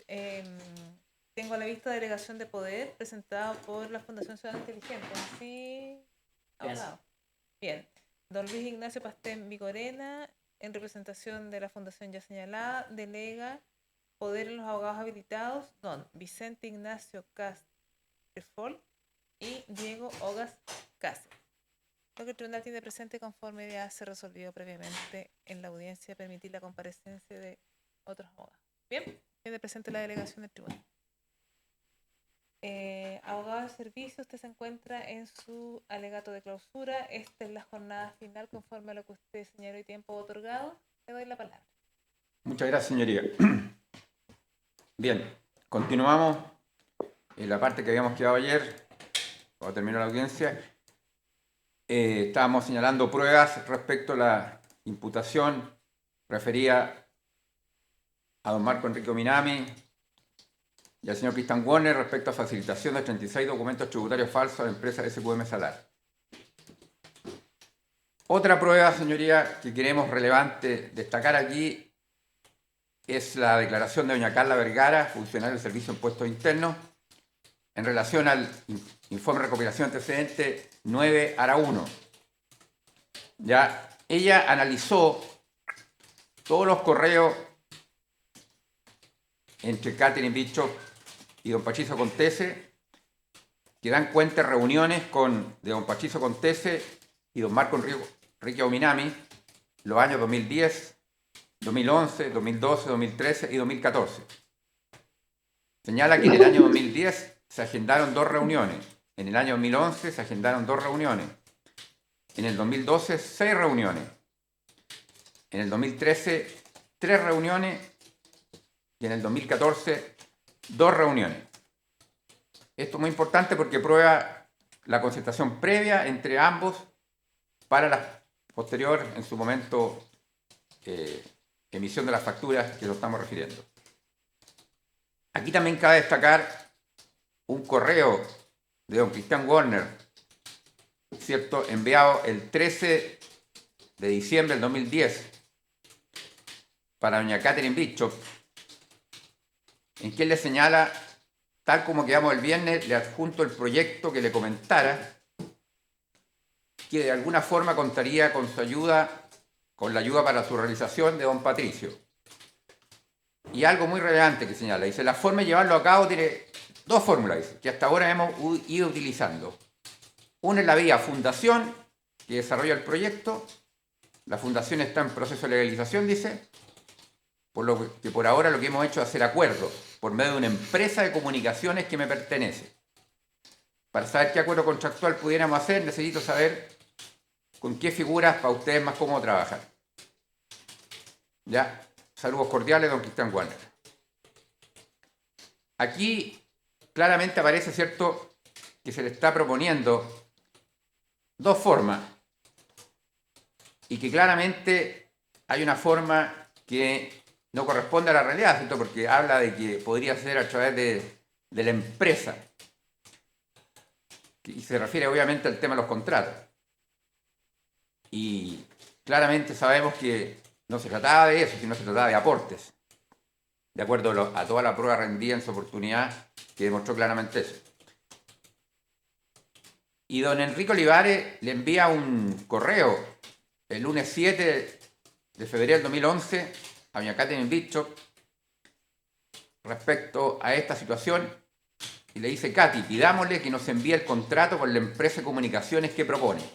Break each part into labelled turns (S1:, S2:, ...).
S1: tengo a la vista delegación de poder presentada por la Fundación Ciudadana Inteligente. Así,
S2: Eso.
S1: abogado. Bien. Don Luis Ignacio Pastén Vigorena, en representación de la Fundación ya señalada, delega poder en los abogados habilitados, don Vicente Ignacio Castrefol y Diego Ogas Cáceres. Lo que el tribunal tiene presente conforme ya se resolvió previamente en la audiencia permitir la comparecencia de otros abogados. Bien, tiene presente la delegación del tribunal. Abogado de servicio, usted se encuentra en su alegato de clausura. Esta es la jornada final conforme a lo que usted señaló y tiempo otorgado. Le doy la palabra.
S2: Muchas gracias, señoría. Bien, continuamos en la parte que habíamos quedado ayer, cuando terminó la audiencia. Estábamos señalando pruebas respecto a la imputación referida a don Marco Enrique Ominami y al señor Cristian Warner respecto a facilitación de 36 documentos tributarios falsos a la empresa SQM Salar. Otra prueba, señoría, que queremos relevante destacar aquí es la declaración de doña Carla Vergara, funcionaria del Servicio de Impuestos Internos, en relación al informe de recopilación de antecedentes 9 ARA 1. Ya, ella analizó todos los correos entre Catherine Bishop y don Patricio Contese, que dan cuenta de reuniones de don Patricio Contese y don Marco Enrique Ominami los años 2010, 2011, 2012, 2013 y 2014. Señala que en el año 2010 se agendaron 2 reuniones, en el año 2011 se agendaron 2 reuniones, en el 2012 6 reuniones, en el 2013 3 reuniones y en el 2014 2 reuniones. Esto es muy importante porque prueba la concertación previa entre ambos para la posterior, en su momento, emisión de las facturas que lo estamos refiriendo. Aquí también cabe destacar un correo de don Cristian Warner, ¿cierto?, enviado el 13 de diciembre del 2010 para doña Catherine Bishop, en que él le señala, tal como quedamos el viernes, le adjunto el proyecto que le comentara, que de alguna forma contaría con su ayuda, con la ayuda para su realización de don Patricio. Y algo muy relevante que señala, dice, la forma de llevarlo a cabo tiene 2 fórmulas, dice, que hasta ahora hemos ido utilizando. Una es la vía fundación, que desarrolla el proyecto. La fundación está en proceso de legalización, dice, por lo que por ahora lo que hemos hecho es hacer acuerdos por medio de una empresa de comunicaciones que me pertenece. Para saber qué acuerdo contractual pudiéramos hacer, necesito saber con qué figuras para ustedes más cómodo trabajar. Ya, saludos cordiales, don Cristian Warner. Aquí claramente aparece, ¿cierto?, que se le está proponiendo 2 formas y que claramente hay una forma que no corresponde a la realidad, ¿cierto?, porque habla de que podría ser a través de la empresa y se refiere obviamente al tema de los contratos. Y claramente sabemos que no se trataba de eso, sino se trataba de aportes, de acuerdo a toda la prueba rendida en su oportunidad, que demostró claramente eso. Y don Enrique Olivares le envía un correo el lunes 7 de febrero del 2011 a doña Catherine Bishop respecto a esta situación y le dice, Katy, pidámosle que nos envíe el contrato con la empresa de comunicaciones que propone.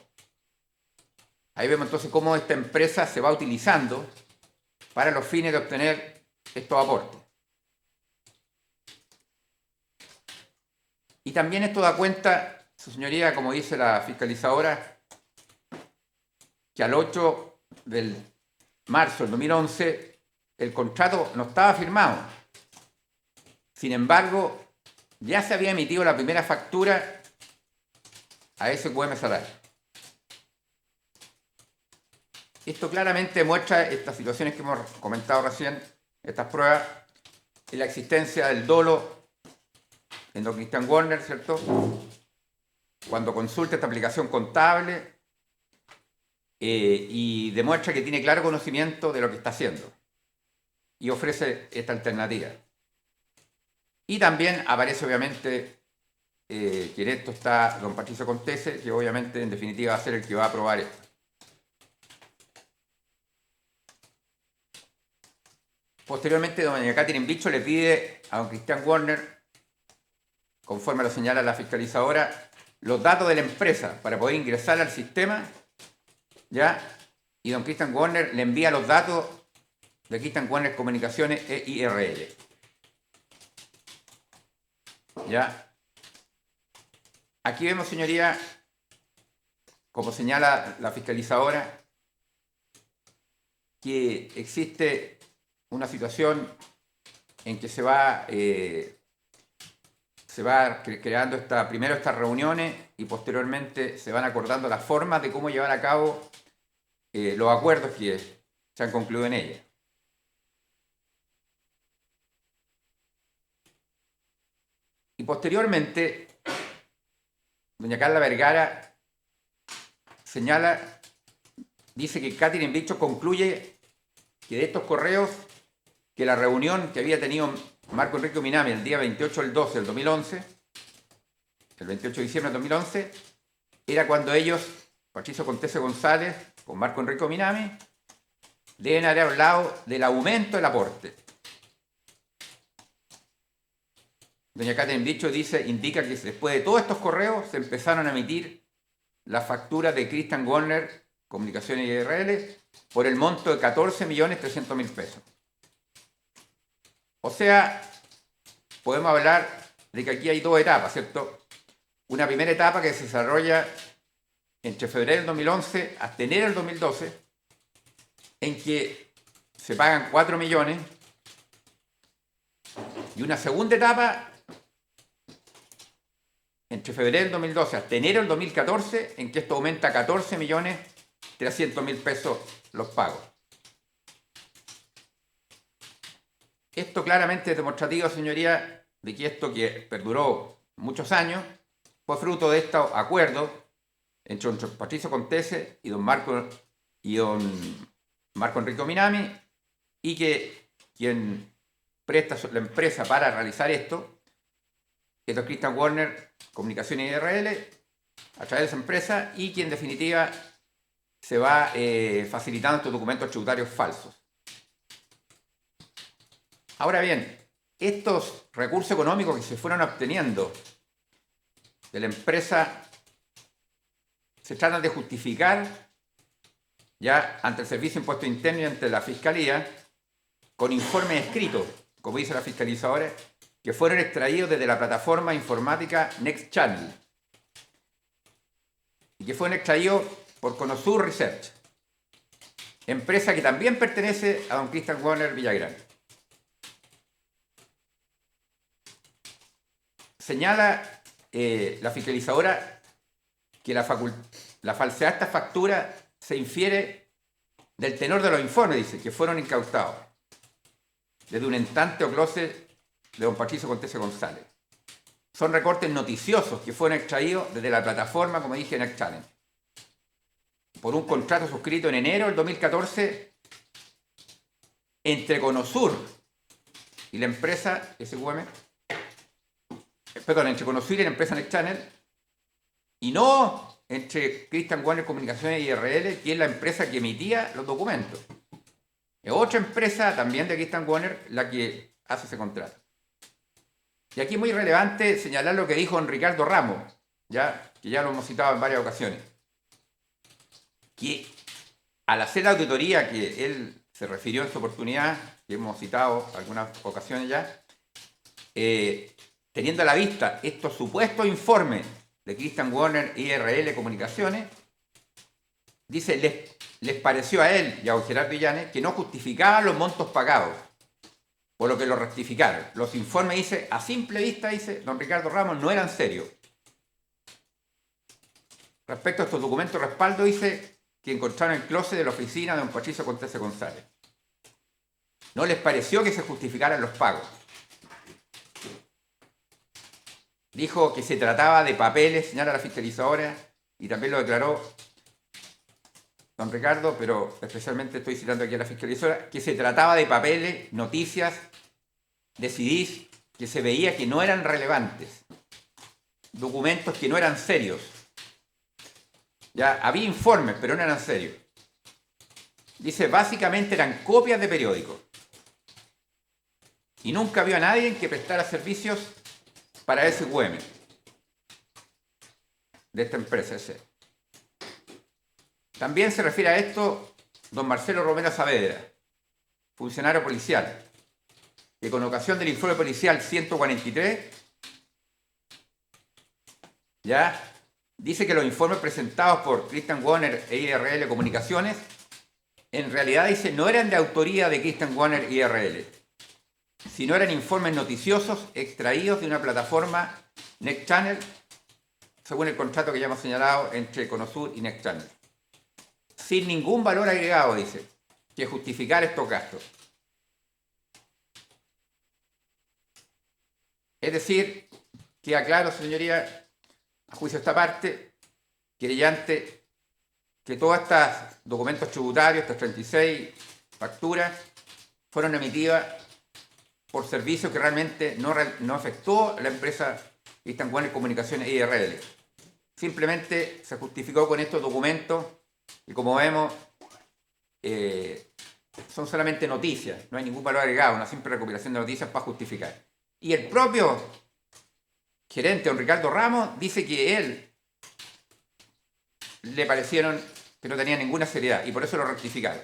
S2: Ahí vemos entonces cómo esta empresa se va utilizando para los fines de obtener estos aportes. Y también esto da cuenta, su señoría, como dice la fiscalizadora, que al 8 de marzo del 2011 el contrato no estaba firmado. Sin embargo, ya se había emitido la primera factura a SQM Salar. Esto claramente muestra estas situaciones que hemos comentado recién, estas pruebas, y la existencia del dolo en don Cristian Warner, ¿cierto?, cuando consulta esta aplicación contable y demuestra que tiene claro conocimiento de lo que está haciendo y ofrece esta alternativa. Y también aparece obviamente que en esto está don Patricio Contese, que obviamente en definitiva va a ser el que va a aprobar esto. Posteriormente, doña Catherine Bicho le pide a don Cristian Werner, conforme lo señala la fiscalizadora, los datos de la empresa para poder ingresar al sistema, ¿ya? Y don Cristian Werner le envía los datos de Cristian Werner Comunicaciones EIRL. ¿Ya? Aquí vemos, señoría, como señala la fiscalizadora, que existe una situación en que se va creando primero estas reuniones y posteriormente se van acordando las formas de cómo llevar a cabo los acuerdos que se han concluido en ellas. Y posteriormente, doña Carla Vergara dice que Catherine Bicho concluye que de estos correos, que la reunión que había tenido Marco Enrique Minami el día 28 del 12 del 2011, el 28 de diciembre del 2011, era cuando ellos, Patricio Contese González, con Marco Enrique Minami, deben haber hablado del aumento del aporte. Doña Catherine Bicho indica que después de todos estos correos se empezaron a emitir las facturas de Christian Werner, Comunicaciones IRL, por el monto de 14.300.000 pesos. O sea, podemos hablar de que aquí hay dos etapas, ¿cierto? Una primera etapa que se desarrolla entre febrero del 2011 hasta enero del 2012, en que se pagan 4 millones, y una segunda etapa entre febrero del 2012 hasta enero del 2014, en que esto aumenta a 14.300.000 pesos los pagos. Esto claramente es demostrativo, señoría, de que esto que perduró muchos años fue fruto de estos acuerdos entre don Patricio Contese y don Marco Enrique Minami, y que quien presta la empresa para realizar esto es don Christian Werner Comunicaciones IRL a través de esa empresa, y que en definitiva se va facilitando estos documentos tributarios falsos. Ahora bien, estos recursos económicos que se fueron obteniendo de la empresa se tratan de justificar ya ante el Servicio de Impuesto Interno y ante la Fiscalía con informes escritos, como dice la fiscalizadora, que fueron extraídos desde la plataforma informática Next Channel y que fueron extraídos por Conosur Research, empresa que también pertenece a don Christian Werner Villagrán. Señala la fiscalizadora que la falsedad de esta factura se infiere del tenor de los informes, dice, que fueron incautados desde un entrante o closet de don Patricio Contese González. Son recortes noticiosos que fueron extraídos desde la plataforma, como dije, Next Channel, por un contrato suscrito en enero del 2014 entre Conosur y la empresa SQM, entre Conosur y la empresa Next Channel, y no entre Christian Werner Comunicaciones IRL, que es la empresa que emitía los documentos. Es otra empresa también de Christian Werner la que hace ese contrato. Y aquí es muy relevante señalar lo que dijo don Ricardo Ramos, que ya lo hemos citado en varias ocasiones, que al hacer la auditoría que él se refirió en su oportunidad, que hemos citado algunas ocasiones ya, teniendo a la vista estos supuestos informes de Christian Werner IRL Comunicaciones, dice, les pareció a él y a don Gerardo Illanes que no justificaban los montos pagados, por lo que lo rectificaron. Los informes, dice, a simple vista, dice don Ricardo Ramos, no eran serios. Respecto a estos documentos de respaldo, dice que encontraron el closet de la oficina de don Patricio Contese González. No les pareció que se justificaran los pagos. Dijo que se trataba de papeles, señala la fiscalizadora, y también lo declaró don Ricardo, pero especialmente estoy citando aquí a la fiscalizadora, que se trataba de papeles, noticias, de CDs que se veía que no eran relevantes, documentos que no eran serios. Ya había informes, pero no eran serios. Dice, básicamente eran copias de periódicos. Y nunca vio a nadie que prestara servicios para SQM, de esta empresa. También se refiere a esto don Marcelo Romero Saavedra, funcionario policial, que con ocasión del informe policial 143, ya dice que los informes presentados por Christian Warner e IRL Comunicaciones, en realidad dice no eran de autoría de Christian Warner y IRL, sino eran informes noticiosos extraídos de una plataforma Next Channel, según el contrato que ya hemos señalado entre Conosur y Next Channel, sin ningún valor agregado, dice, que justificar estos gastos. Es decir, queda claro, señoría, a juicio de esta parte, querellante, que todos estos documentos tributarios, estas 36 facturas, fueron emitidas por servicios que realmente no efectuó la empresa Christian Warner Comunicaciones IRL. Simplemente se justificó con estos documentos y, como vemos, son solamente noticias, no hay ningún valor agregado, una simple recopilación de noticias para justificar. Y el propio gerente, don Ricardo Ramos, dice que él le parecieron que no tenía ninguna seriedad y por eso lo rectificaron.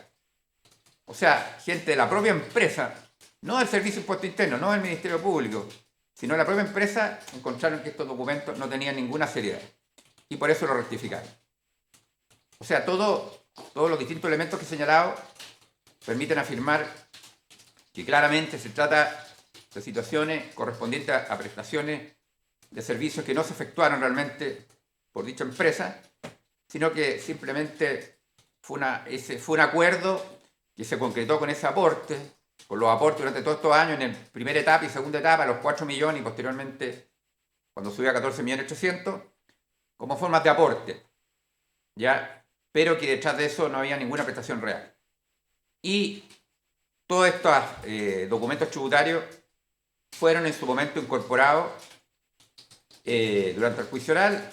S2: O sea, gente de la propia empresa, no del Servicio de Impuesto Interno, no del Ministerio Público, sino de la propia empresa, encontraron que estos documentos no tenían ninguna seriedad y por eso lo rectificaron. O sea, todos los distintos elementos que he señalado permiten afirmar que claramente se trata de situaciones correspondientes a prestaciones de servicios que no se efectuaron realmente por dicha empresa, sino que simplemente fue un acuerdo que se concretó con ese aporte, con los aportes durante todos estos años, en la primera etapa y segunda etapa, los 4 millones y posteriormente, cuando subió a 14.800.000, como formas de aporte, ¿ya? Pero que detrás de eso no había ninguna prestación real. Y todos estos documentos tributarios fueron en su momento incorporados durante el juicio oral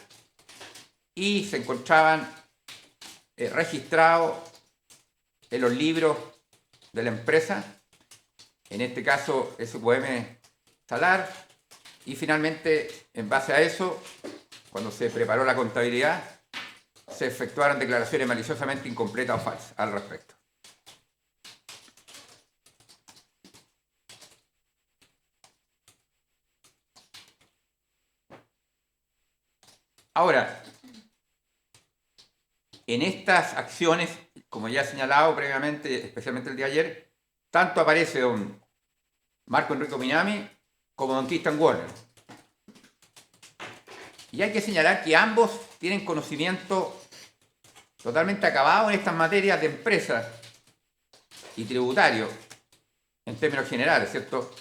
S2: y se encontraban registrados en los libros de la empresa, en este caso SQM Salar, y finalmente, en base a eso, cuando se preparó la contabilidad, se efectuaron declaraciones maliciosamente incompletas o falsas al respecto. Ahora, en estas acciones, como ya he señalado previamente, especialmente el día de ayer, tanto aparece don Marco Enrico Minami como don Christian Warner. Y hay que señalar que ambos tienen conocimiento totalmente acabado en estas materias de empresas y tributario, en términos generales, ¿cierto?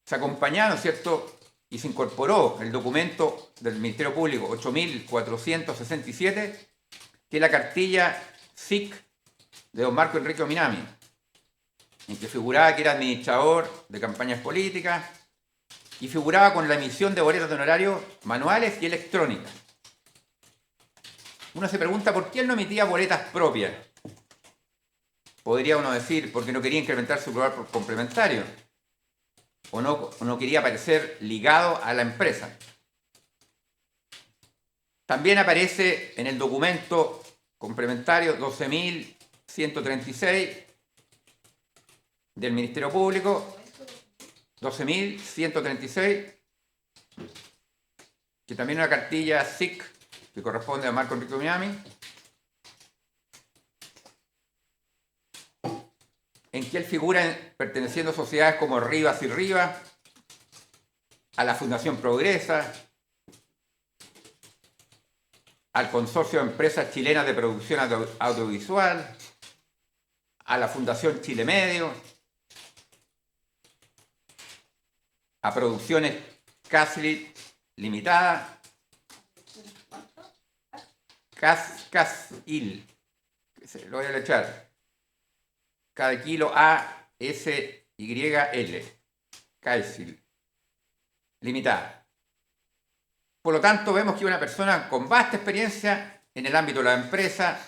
S2: Se acompañaron, ¿cierto?, y se incorporó el documento del Ministerio Público 8.467, que es la cartilla SIC de don Marco Enrique Minami, en que figuraba que era administrador de campañas políticas y figuraba con la emisión de boletas de honorarios manuales y electrónicas. Uno se pregunta por qué él no emitía boletas propias. Podría uno decir porque no quería incrementar su valor complementario o no quería parecer ligado a la empresa. También aparece en el documento complementario 12.136 del Ministerio Público, 12.136, que también es una cartilla SIC que corresponde a Marco Enrique Minami, en que él figura perteneciendo a sociedades como Rivas y Rivas, a la Fundación Progresa, al Consorcio de Empresas Chilenas de Producción Audiovisual, a la Fundación Chile Medio, a Producciones Caslit Limitada, Casil, lo voy a echar, cada kilo ASYL, Casil, limitada. Por lo tanto, vemos que una persona con vasta experiencia en el ámbito de la empresa,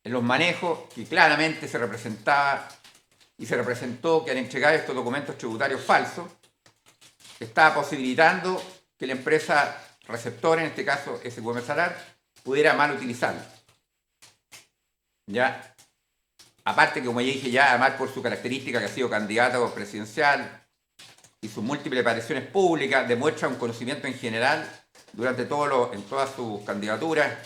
S2: en los manejos, que claramente se representaba y se representó que al entregar estos documentos tributarios falsos, estaba posibilitando que la empresa receptora, en este caso SQM Salar, pudiera mal utilizarlo. Ya, aparte que, como ya dije ya, además por su característica que ha sido candidato presidencial y sus múltiples apariciones públicas, demuestra un conocimiento en general durante en todas sus candidaturas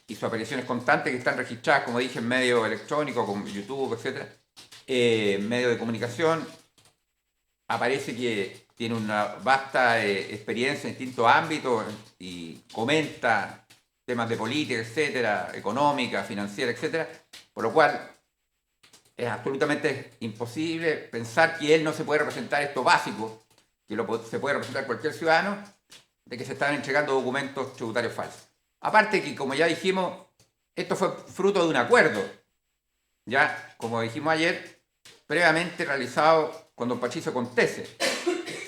S2: y sus apariciones constantes que están registradas, como dije, en medios electrónicos, como YouTube, etc., medios de comunicación. Aparece que tiene una vasta experiencia en distintos ámbitos y comenta temas de política, etcétera, económica, financiera, etcétera, por lo cual es absolutamente imposible pensar que él no se puede representar esto básico, que se puede representar cualquier ciudadano, de que se están entregando documentos tributarios falsos. Aparte que, como ya dijimos, esto fue fruto de un acuerdo, ya, como dijimos ayer, previamente realizado con don Patricio Contese,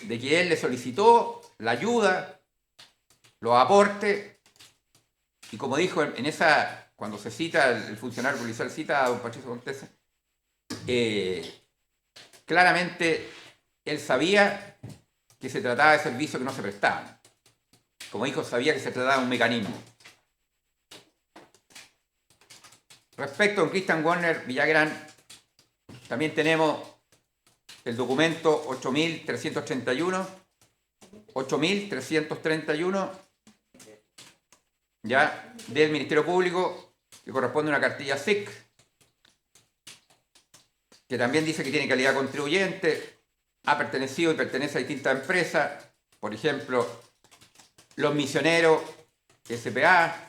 S2: de que él le solicitó la ayuda, los aportes, y como dijo cuando se cita, el funcionario policial cita a don Patricio Contese, claramente él sabía que se trataba de servicios que no se prestaban. Como dijo, sabía que se trataba de un mecanismo. Respecto a Christian Warner Villagrán, también tenemos el documento 8.331, ya, del Ministerio Público, que corresponde a una cartilla SIC, que también dice que tiene calidad contribuyente, ha pertenecido y pertenece a distintas empresas, por ejemplo, Los Misioneros, SPA,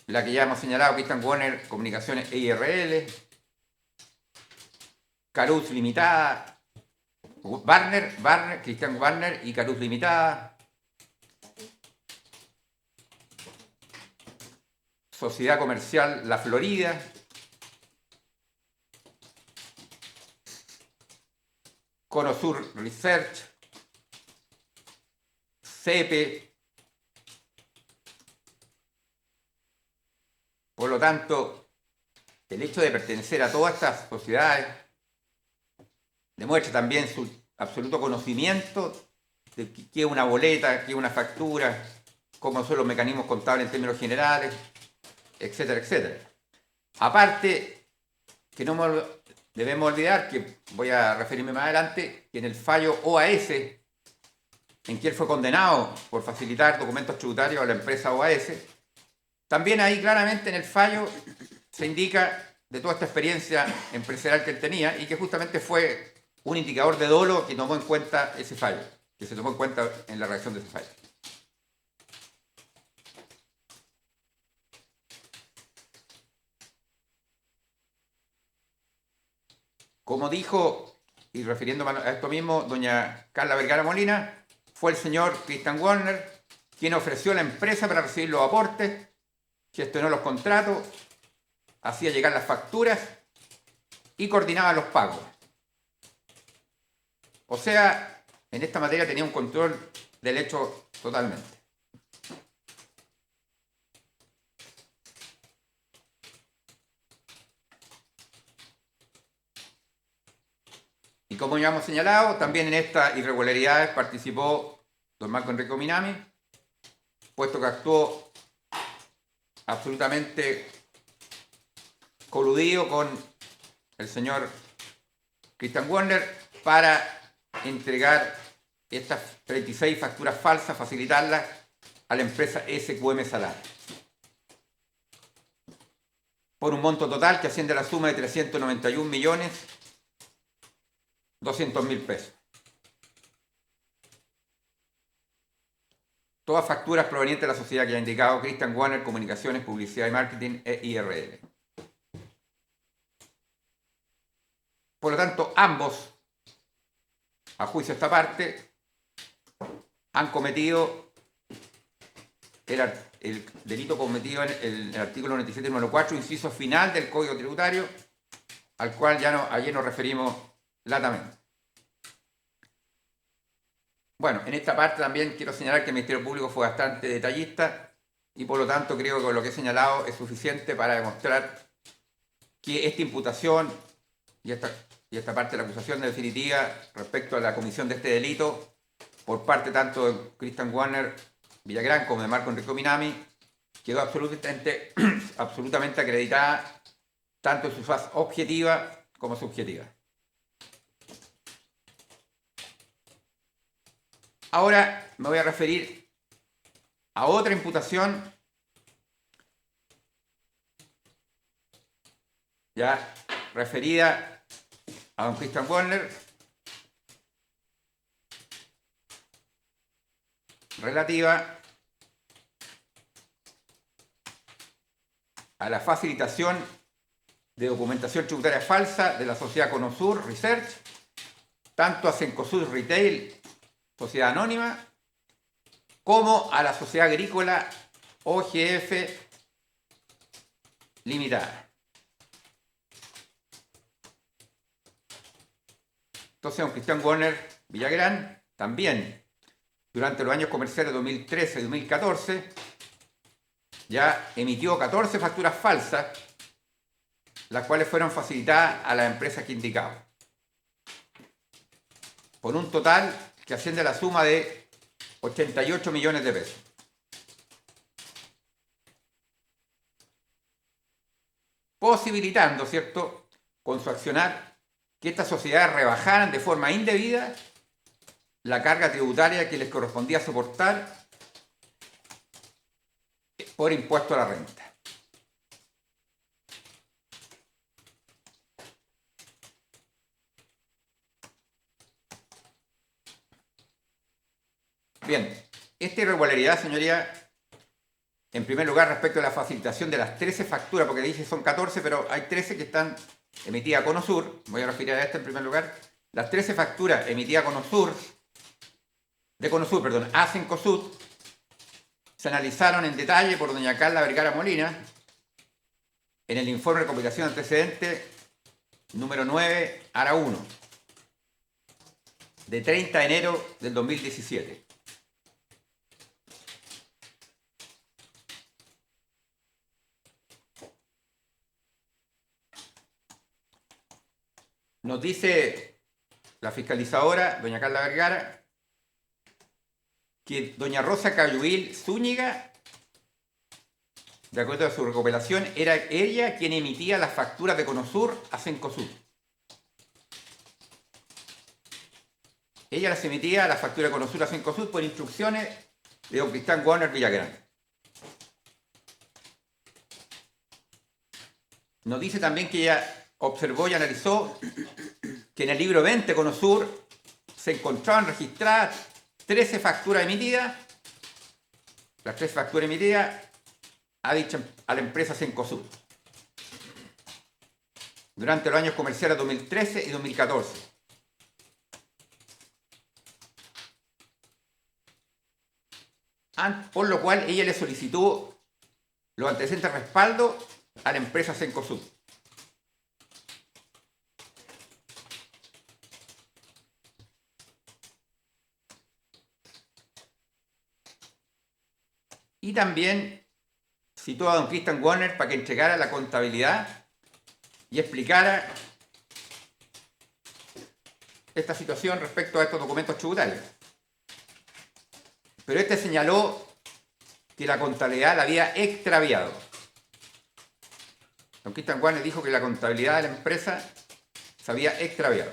S2: la que ya hemos señalado, Christian Warner Comunicaciones EIRL, Caruz Limitada, Christian Warner y Caruz Limitada, Sociedad Comercial La Florida, Conosur Research, CEPE. Por lo tanto, el hecho de pertenecer a todas estas sociedades demuestra también su absoluto conocimiento de qué es una boleta, qué es una factura, cómo son los mecanismos contables en términos generales, etcétera, etcétera. Aparte, que no debemos olvidar, que voy a referirme más adelante, que en el fallo OAS, en que él fue condenado por facilitar documentos tributarios a la empresa OAS, también ahí claramente en el fallo se indica de toda esta experiencia empresarial que él tenía y que justamente fue un indicador de dolo que tomó en cuenta ese fallo, que se tomó en cuenta en la redacción de ese fallo. Como dijo, y refiriéndome a esto mismo, doña Carla Vergara Molina, fue el señor Christian Warner quien ofreció a la empresa para recibir los aportes, gestionó los contratos, hacía llegar las facturas y coordinaba los pagos. O sea, en esta materia tenía un control del hecho totalmente. Y como ya hemos señalado, también en estas irregularidades participó don Marco Enrico Minami, puesto que actuó absolutamente coludido con el señor Christian Warner para entregar estas 36 facturas falsas, facilitarlas a la empresa SQM Salar, por un monto total que asciende a la suma de 391.200.000 pesos. Todas facturas provenientes de la sociedad que ya ha indicado, Christian Warner Comunicaciones, Publicidad y Marketing, EIRL. Por lo tanto, ambos, a juicio de esta parte, han cometido el delito cometido en el artículo 97, número 4, inciso final del Código Tributario, al cual ayer nos referimos latamente. Bueno, en esta parte también quiero señalar que el Ministerio Público fue bastante detallista y por lo tanto creo que con lo que he señalado es suficiente para demostrar que esta imputación y esta parte de la acusación definitiva respecto a la comisión de este delito por parte tanto de Christian Warner Villagrán como de Marco Enrico Minami quedó absolutamente acreditada tanto en su fase objetiva como subjetiva. Ahora me voy a referir a otra imputación ya referida a don Christian Warner, relativa a la facilitación de documentación tributaria falsa de la sociedad Conosur Research, tanto a Cencosud Retail, sociedad anónima, como a la sociedad agrícola OGF Limitada. Entonces, don Christian Warner Villagrán también, durante los años comerciales 2013 y 2014, ya emitió 14 facturas falsas, las cuales fueron facilitadas a las empresas que indicaba, por un total que asciende a la suma de 88 millones de pesos. Posibilitando, ¿cierto?, con su accionar, que estas sociedades rebajaran de forma indebida la carga tributaria que les correspondía soportar por impuesto a la renta. Bien, esta irregularidad, señoría, en primer lugar respecto a la facilitación de las 13 facturas, porque dije son 14, pero hay 13 que están emitidas a Conosur, voy a referir a esta en primer lugar, las 13 facturas emitidas a Conosur, a Cencosud, se analizaron en detalle por doña Carla Vergara Molina en el informe de recopilación de antecedentes número 9, ARA 1, de 30 de enero del 2017. Nos dice la fiscalizadora, doña Carla Vergara, que doña Rosa Cayuil Zúñiga, de acuerdo a su recopilación, era ella quien emitía las facturas de Conosur a Cencosud. Ella las emitía, las facturas de Conosur a Cencosud, por instrucciones de don Christian Warner Villagrán. Nos dice también que ella observó y analizó que en el libro 20 Conosur se encontraban registradas 13 facturas emitidas, las 13 facturas emitidas a la empresa Cencosud durante los años comerciales 2013 y 2014. Por lo cual ella le solicitó los antecedentes de respaldo a la empresa Cencosud. Y también citó a don Christian Warner para que entregara la contabilidad y explicara esta situación respecto a estos documentos tributarios. Pero este señaló que la contabilidad la había extraviado. Don Christian Warner dijo que la contabilidad de la empresa se había extraviado.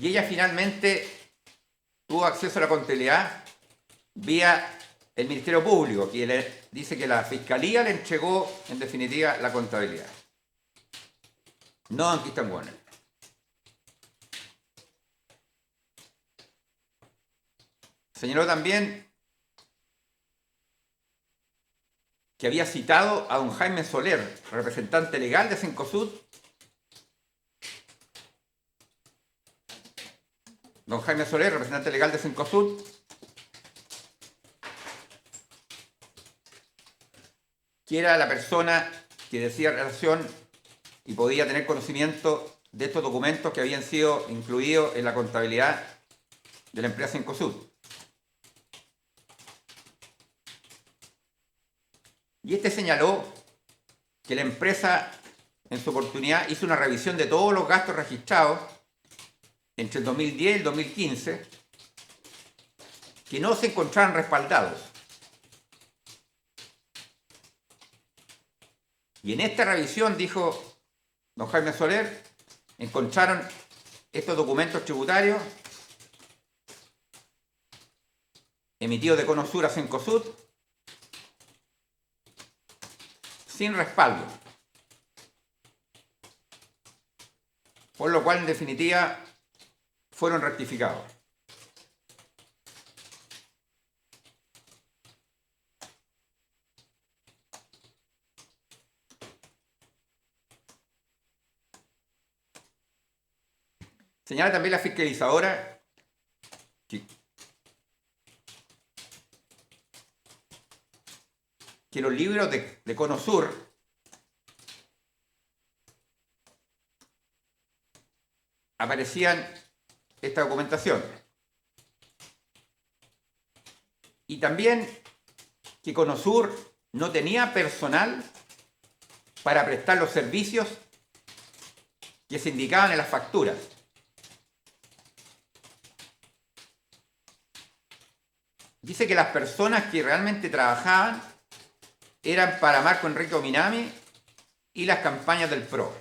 S2: Y ella finalmente tuvo acceso a la contabilidad vía el Ministerio Público, que le dice que la Fiscalía le entregó, en definitiva, la contabilidad. No don Christian Warner. Señaló también que había citado a don Jaime Soler, representante legal de Cencosud. Don Jaime Soler, representante legal de Cencosud, que era la persona que decía relación y podía tener conocimiento de estos documentos que habían sido incluidos en la contabilidad de la empresa Cencosud. Y este señaló que la empresa en su oportunidad hizo una revisión de todos los gastos registrados entre el 2010 y el 2015 que no se encontraban respaldados. Y en esta revisión, dijo don Jaime Soler, encontraron estos documentos tributarios emitidos de Conosur a Cencosud sin respaldo. Por lo cual, en definitiva, fueron rectificados. Señala también la fiscalizadora que los libros de Conosur aparecían esta documentación. Y también que Conosur no tenía personal para prestar los servicios que se indicaban en las facturas. Dice que las personas que realmente trabajaban eran para Marco Enrique Ominami y las campañas del PRO.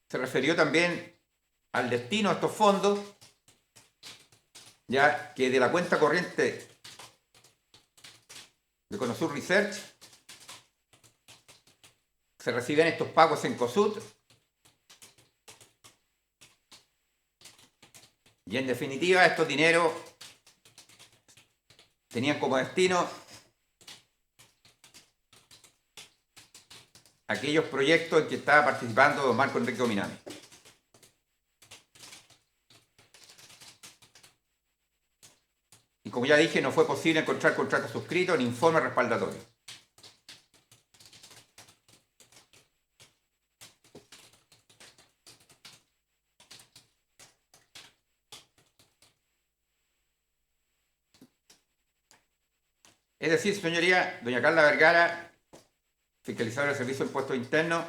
S2: Se refirió también al destino de estos fondos, ya que de la cuenta corriente de Conosur Research se reciben estos pagos en COSUD y en definitiva estos dineros tenían como destino aquellos proyectos en que estaba participando don Marco Enrique Ominami. Y como ya dije, no fue posible encontrar contratos suscritos ni informe respaldatorio. Es decir, señoría, doña Carla Vergara, fiscalizadora del Servicio de Impuestos Internos,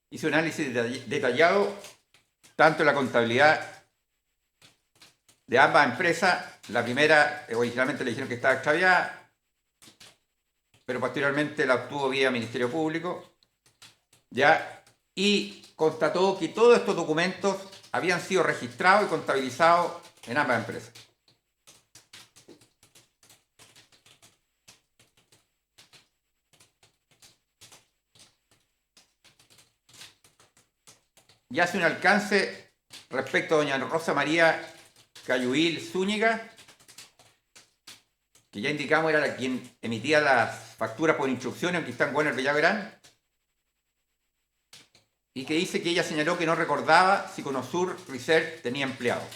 S2: hizo un análisis detallado tanto en la contabilidad de ambas empresas. La primera, originalmente le dijeron que estaba extraviada, pero posteriormente la obtuvo vía Ministerio Público, ¿ya? Y constató que todos estos documentos habían sido registrados y contabilizados en ambas empresas. Y hace un alcance respecto a doña Rosa María Cayuil Zúñiga, que ya indicamos era la quien emitía las facturas por instrucción en Cristán Warner Villagrán, y que dice que ella señaló que no recordaba si Conosur Research tenía empleados.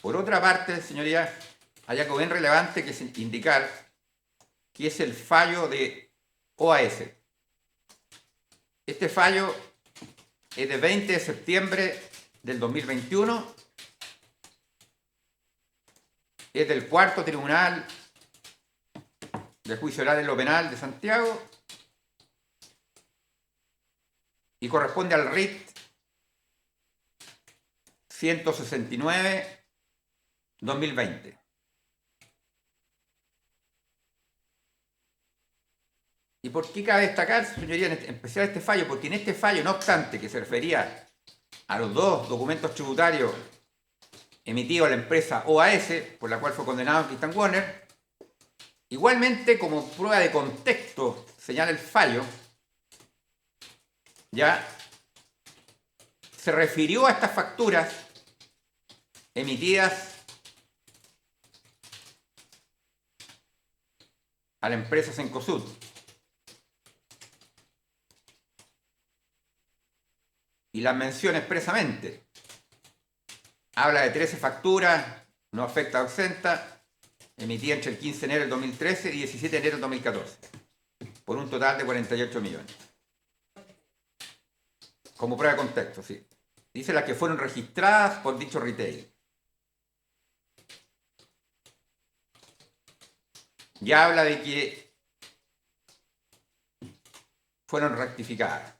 S2: Por otra parte, señorías, hay algo bien relevante que es indicar que es el fallo de OAS. Este fallo es de 20 de septiembre del 2021, es del Cuarto Tribunal de Juicio Oral en lo Penal de Santiago y corresponde al RIT 169-2020. ¿Y por qué cabe destacar, señoría, en especial este fallo? Porque en este fallo, no obstante que se refería a los dos documentos tributarios emitidos a la empresa OAS, por la cual fue condenado Cristán Warner, igualmente como prueba de contexto, señala el fallo, ya se refirió a estas facturas emitidas a la empresa Cencosud. Y las menciona expresamente. Habla de 13 facturas, no afecta o exenta, emitida entre el 15 de enero del 2013 y 17 de enero del 2014, por un total de 48 millones. Como prueba de contexto, sí. Dice las que fueron registradas por dicho retail. Ya habla de que fueron rectificadas.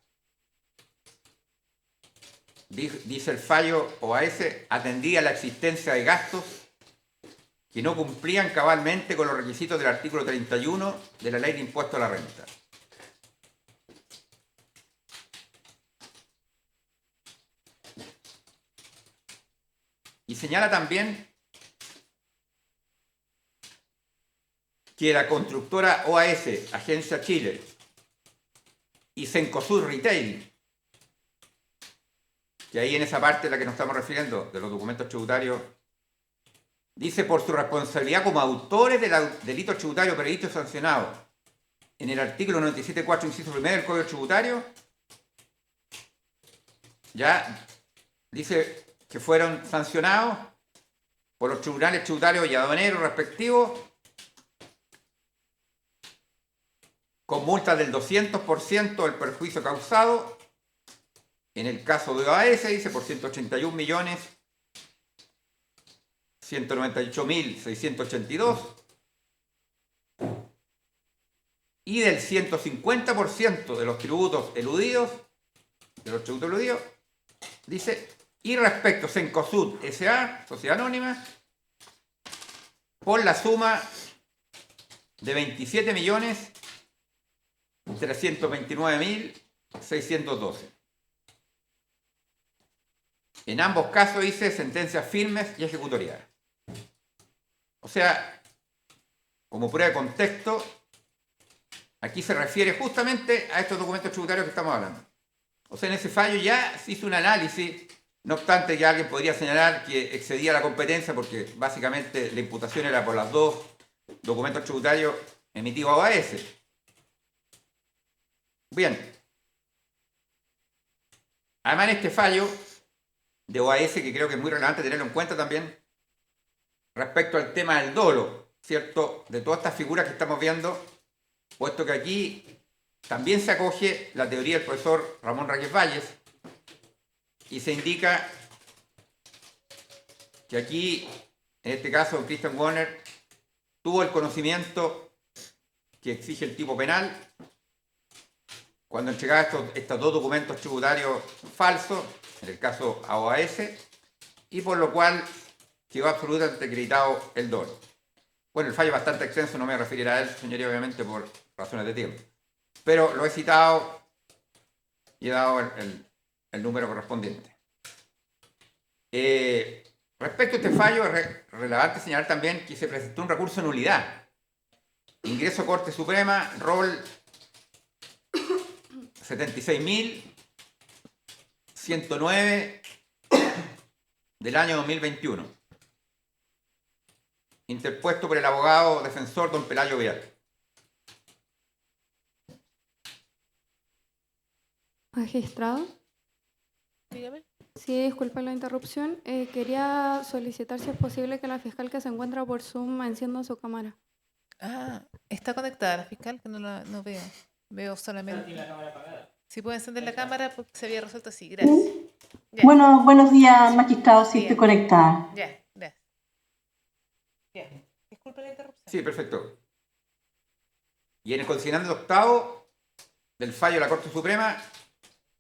S2: Dice el fallo OAS, atendía la existencia de gastos que no cumplían cabalmente con los requisitos del artículo 31 de la Ley de Impuesto a la Renta. Y señala también que la constructora OAS, Agencia Chile, y Cencosud Retail, que ahí en esa parte a la que nos estamos refiriendo, de los documentos tributarios, dice por su responsabilidad como autores del delito tributario previsto y sancionado en el artículo 97.4, inciso primero del Código Tributario, ya dice que fueron sancionados por los tribunales tributarios y aduaneros respectivos con multas del 200% del perjuicio causado. En el caso de OAS, dice, por 181.198.682 y del 150% de los tributos eludidos, dice, y respecto a Cencosud S.A., Sociedad Anónima, por la suma de 27.329.612. En ambos casos dice sentencias firmes y ejecutoriadas. O sea, como prueba de contexto, aquí se refiere justamente a estos documentos tributarios que estamos hablando. O sea, en ese fallo ya se hizo un análisis, no obstante que alguien podría señalar que excedía la competencia porque básicamente la imputación era por los dos documentos tributarios emitidos a OAS. Bien. Además, en este fallo de OAS, que creo que es muy relevante tenerlo en cuenta también, respecto al tema del dolo, ¿cierto? De todas estas figuras que estamos viendo, puesto que aquí también se acoge la teoría del profesor Ramón Reyes Valles y se indica que aquí, en este caso, Christian Warner tuvo el conocimiento que exige el tipo penal cuando entregaba estos dos documentos tributarios falsos, en el caso a OAS, y por lo cual quedó absolutamente acreditado el dolo. Bueno, el fallo es bastante extenso, no me referiré a él, señoría, obviamente por razones de tiempo. Pero lo he citado y he dado el número correspondiente. Respecto a este fallo, es relevante señalar también que se presentó un recurso de nulidad. Ingreso Corte Suprema, rol 76.109 del año 2021, interpuesto por el abogado defensor don Pelayo Vial.
S3: Magistrado.
S1: Dígame.
S3: Sí, disculpe la interrupción. Quería solicitar si es posible que la fiscal que se encuentra por Zoom encienda su cámara.
S1: Ah, está conectada la fiscal, que no veo. Veo solamente. Si puede encender la cámara, porque se había resuelto así. Gracias. Ya.
S4: Bueno, buenos días, magistrado, si
S1: Bien.
S4: estoy conectada.
S1: Ya, gracias. Bien. Disculpe la interrupción.
S2: Sí, perfecto. Y en el consignante octavo del fallo de la Corte Suprema,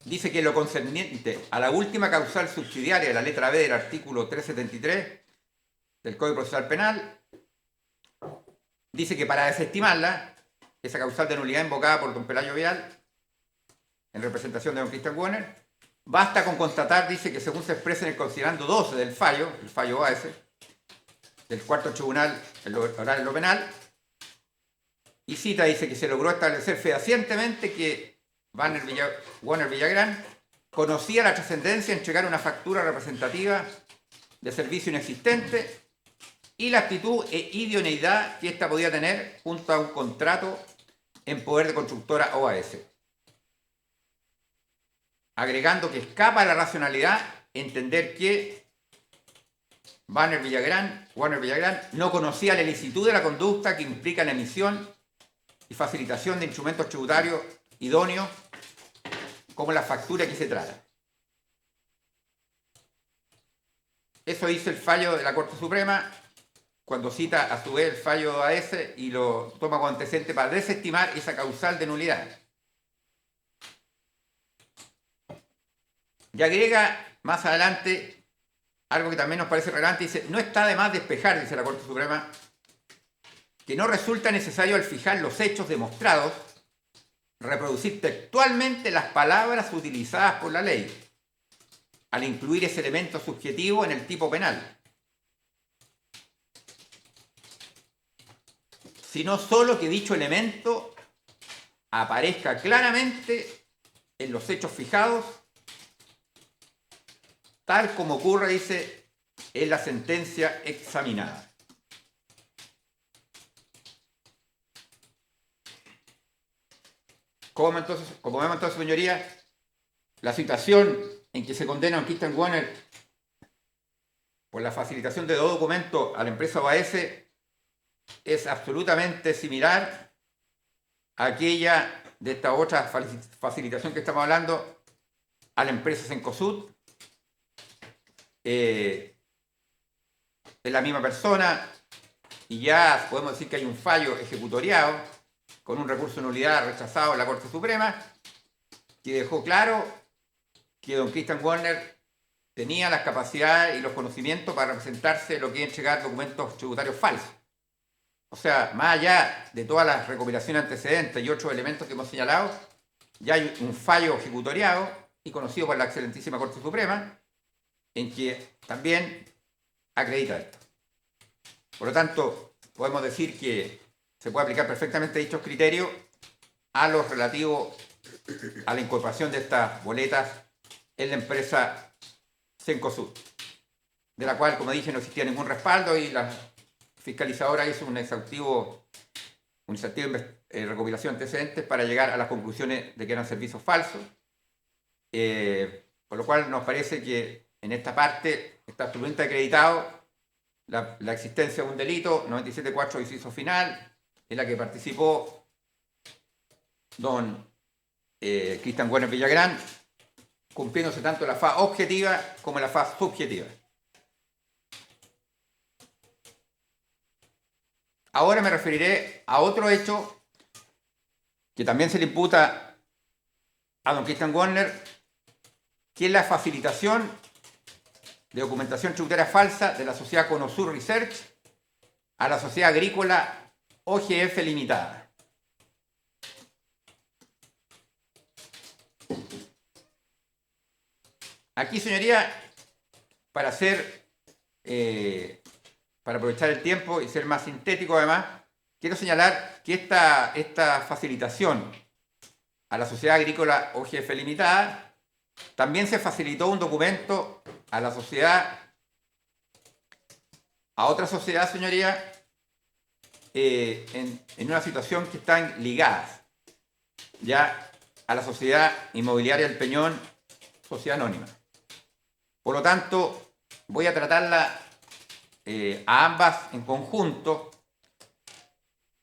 S2: dice que lo concerniente a la última causal subsidiaria de la letra B del artículo 373 del Código Procesal Penal, dice que para desestimarla, esa causal de nulidad invocada por don Pelayo Vial, en representación de don Christian Warner, basta con constatar, dice, que según se expresa en el considerando 12 del fallo, el fallo OAS, del cuarto tribunal oral en lo penal, y cita, dice que se logró establecer fehacientemente que Warner Villagrán conocía la trascendencia en entregar una factura representativa de servicio inexistente y la actitud e idoneidad que ésta podía tener junto a un contrato en poder de constructora OAS, agregando que escapa a la racionalidad entender que Warner Villagrán no conocía la ilicitud de la conducta que implica la emisión y facilitación de instrumentos tributarios idóneos como la factura que se trata. Eso dice el fallo de la Corte Suprema cuando cita a su vez el fallo de OAS y lo toma como antecedente para desestimar esa causal de nulidad. Y agrega más adelante algo que también nos parece relevante, dice, no está de más despejar, dice la Corte Suprema, que no resulta necesario al fijar los hechos demostrados reproducir textualmente las palabras utilizadas por la ley, al incluir ese elemento subjetivo en el tipo penal, sino solo que dicho elemento aparezca claramente en los hechos fijados, tal como ocurre, dice, en la sentencia examinada. Como vemos entonces, señorías, la situación en que se condena a Christian Warner por la facilitación de dos documentos a la empresa OAS es absolutamente similar a aquella de esta otra facilitación que estamos hablando a la empresa Cencosud. Es la misma persona y ya podemos decir que hay un fallo ejecutoriado con un recurso de nulidad rechazado en la Corte Suprema que dejó claro que don Christian Warner tenía las capacidades y los conocimientos para representarse lo que es entregar documentos tributarios falsos. O sea, más allá de todas las recopilaciones antecedentes y otros elementos que hemos señalado, ya hay un fallo ejecutoriado y conocido por la excelentísima Corte Suprema en que también acredita esto. Por lo tanto, podemos decir que se puede aplicar perfectamente dichos criterios a los relativos a la incorporación de estas boletas en la empresa Cencosud, de la cual, como dije, no existía ningún respaldo y la fiscalizadora hizo una exhaustiva recopilación de antecedentes para llegar a las conclusiones de que eran servicios falsos, por lo cual nos parece que en esta parte está absolutamente acreditado la existencia de un delito, 97.4 inciso final, en la que participó don Christian Warner Villagrán, cumpliéndose tanto la fase objetiva como la fase subjetiva. Ahora me referiré a otro hecho que también se le imputa a don Christian Warner, que es la facilitación de documentación tributaria falsa de la sociedad Conosur Research a la sociedad agrícola OGF Limitada. Aquí, señoría, para aprovechar el tiempo y ser más sintético además, quiero señalar que esta facilitación a la sociedad agrícola OGF Limitada también se facilitó un documento a la sociedad, a otra sociedad, señoría, en una situación que están ligadas ya a la sociedad inmobiliaria El Peñón, sociedad anónima. Por lo tanto, voy a tratarla a ambas en conjunto,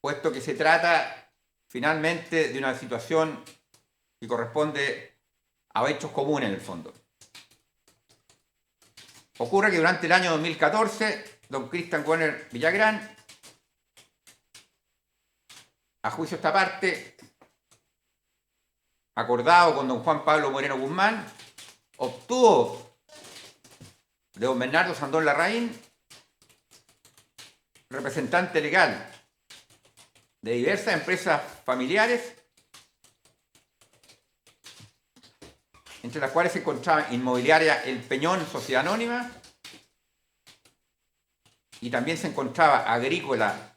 S2: puesto que se trata finalmente de una situación que corresponde a hechos comunes en el fondo. Ocurre que durante el año 2014, don Christian Warner Villagrán, a juicio de esta parte, acordado con don Juan Pablo Moreno Guzmán, obtuvo de don Bernardo Sandón Larraín, representante legal de diversas empresas familiares, entre las cuales se encontraba Inmobiliaria El Peñón, sociedad anónima, y también se encontraba Agrícola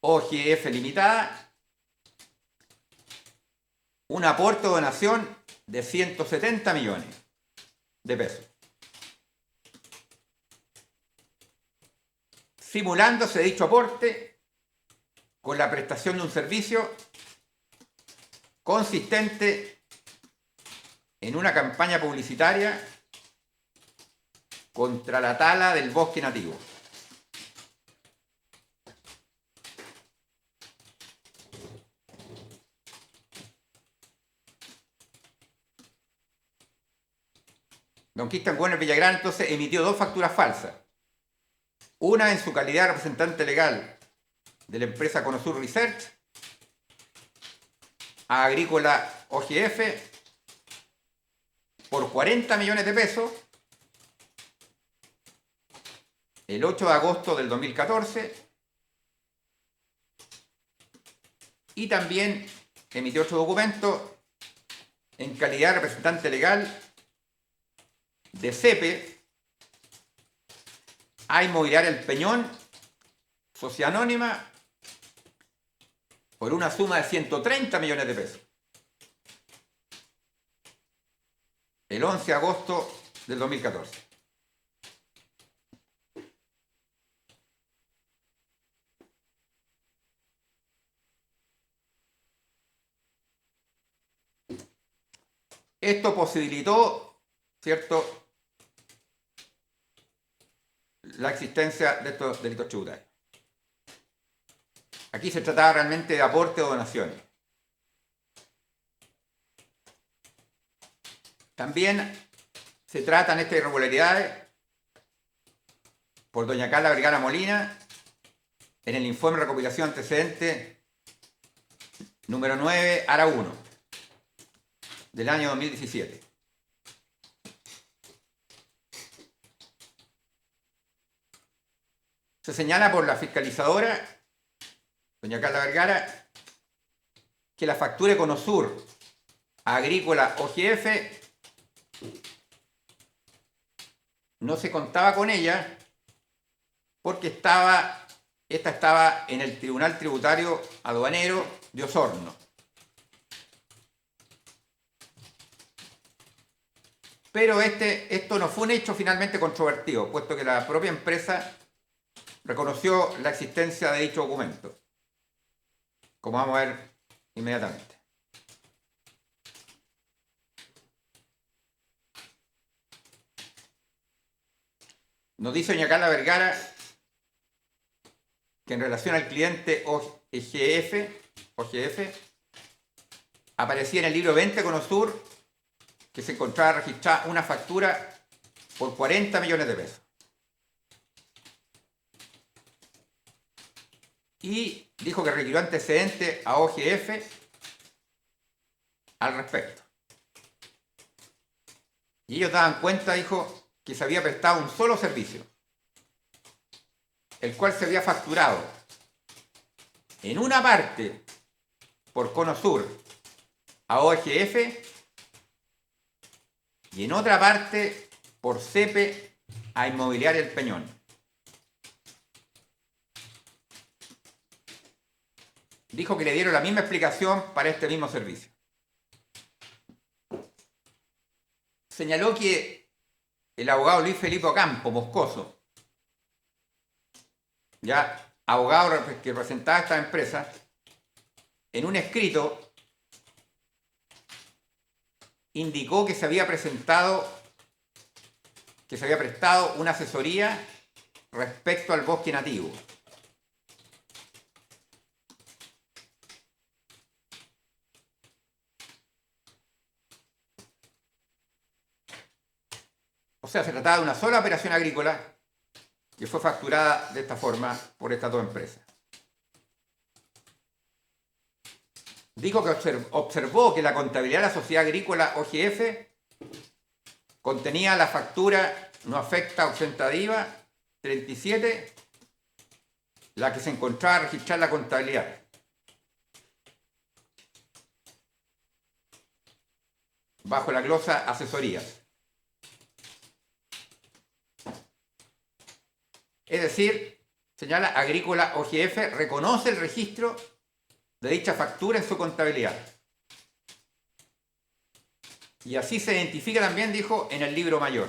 S2: OGF Limitada, un aporte o donación de 170 millones de pesos. simulándose dicho aporte con la prestación de un servicio consistente en una campaña publicitaria contra la tala del bosque nativo. Don Cristian Warner Villagrán entonces emitió 2 facturas falsas. Una en su calidad de representante legal de la empresa Conosur Research a Agrícola OGF por 40 millones de pesos el 8 de agosto del 2014, y también emitió otro documento en calidad de representante legal de CEPE a Inmobiliaria El Peñón, sociedad anónima, por una suma de 130 millones de pesos. El 11 de agosto del 2014. Esto posibilitó, ¿cierto?, la existencia de estos delitos tributarios. Aquí se trataba realmente de aporte o donaciones. También se tratan estas irregularidades por doña Carla Vergara Molina en el informe de recopilación antecedente número 9, ARA 1, del año 2017. Se señala por la fiscalizadora, doña Carla Vergara, que la factura de Conosur a Agrícola OGF no se contaba con ella porque esta estaba en el Tribunal Tributario Aduanero de Osorno. Pero esto no fue un hecho finalmente controvertido, puesto que la propia empresa reconoció la existencia de dicho documento, como vamos a ver inmediatamente. Nos dice doña Carla Vergara que en relación al cliente OGF aparecía en el libro 20 Conosur que se encontraba registrada una factura por 40 millones de pesos. Y dijo que requirió antecedentes a OGF al respecto. Y ellos daban cuenta, dijo, que se había prestado un solo servicio, el cual se había facturado en una parte por Conosur a OGF y en otra parte por CEPE a Inmobiliaria El Peñón. Dijo que le dieron la misma explicación para este mismo servicio. Señaló que el abogado Luis Felipe Ocampo Moscoso, ya abogado que representaba a esta empresa, en un escrito indicó que se había prestado una asesoría respecto al bosque nativo. O sea, se trataba de una sola operación agrícola que fue facturada de esta forma por estas 2 empresas. Dijo que observó que la contabilidad de la sociedad agrícola OGF contenía la factura no afecta ausenta de IVA 37, la que se encontraba registrada en la contabilidad. Bajo la glosa asesorías. Es decir, señala, Agrícola OGF reconoce el registro de dicha factura en su contabilidad. Y así se identifica también, dijo, en el libro mayor.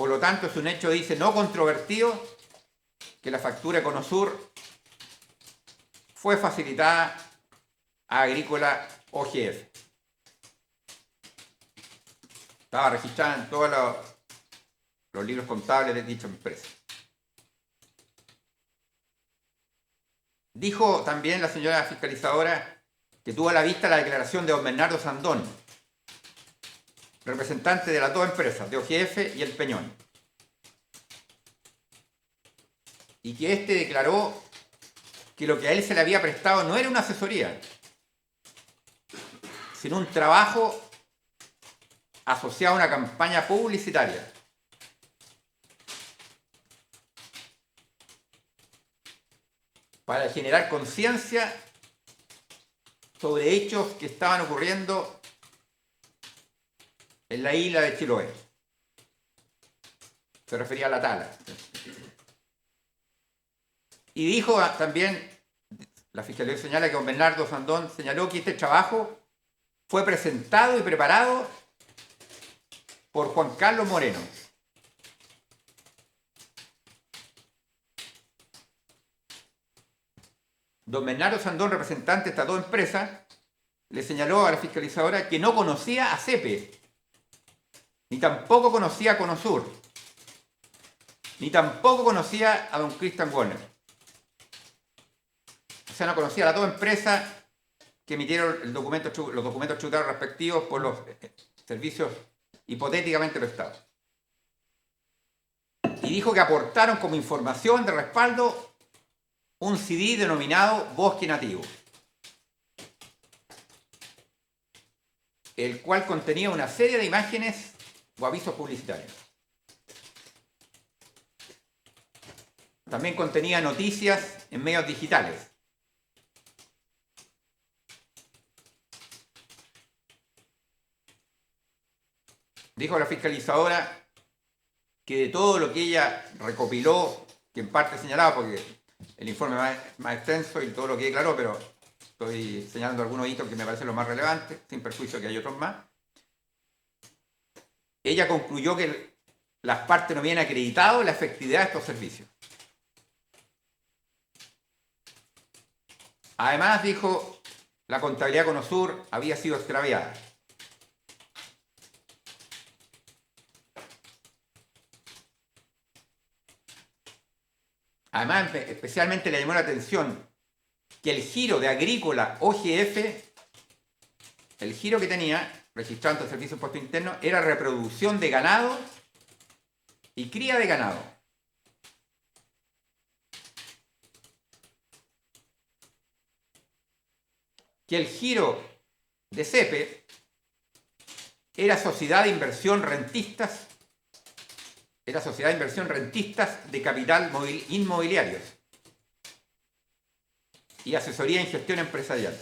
S2: Por lo tanto, es un hecho, dice, no controvertido que la factura Econosur fue facilitada a Agrícola OGF. Estaba registrada en todos los libros contables de dicha empresa. Dijo también la señora fiscalizadora que tuvo a la vista la declaración de don Bernardo Sandón, representante de las dos empresas, de OGF y El Peñón, y que éste declaró que lo que a él se le había prestado no era una asesoría, sino un trabajo asociado a una campaña publicitaria. Para generar conciencia sobre hechos que estaban ocurriendo en la isla de Chiloé. Se refería a la tala. Y dijo también, la Fiscalía señala que don Bernardo Sandón señaló que este trabajo fue presentado y preparado por Juan Carlos Moreno. Don Bernardo Sandón, representante de estas dos empresas, le señaló a la fiscalizadora que no conocía a CEPE, ni tampoco conocía a Econosur, ni tampoco conocía a don Christian Warner. O sea, no conocía a las dos empresas que emitieron los documentos tributarios respectivos por los servicios hipotéticamente prestados. Y dijo que aportaron como información de respaldo un CD denominado Bosque Nativo, el cual contenía una serie de imágenes o avisos publicitarios. También contenía noticias en medios digitales. Dijo la fiscalizadora que de todo lo que ella recopiló, que en parte señalaba, porque el informe más extenso y todo lo que declaró, pero estoy señalando algunos hitos que me parecen los más relevantes, sin perjuicio que hay otros más. Ella concluyó que las partes no habían acreditado la efectividad de estos servicios. Además, dijo, la contabilidad Econosur había sido extraviada. Además, especialmente le llamó la atención que el giro de Agrícola OGF, el giro que tenía, registrado ante el Servicio de Impuesto Interno, era reproducción de ganado y cría de ganado. Que el giro de CEPE era sociedad de inversión rentistas, de capital inmobiliarios y asesoría en gestión empresarial.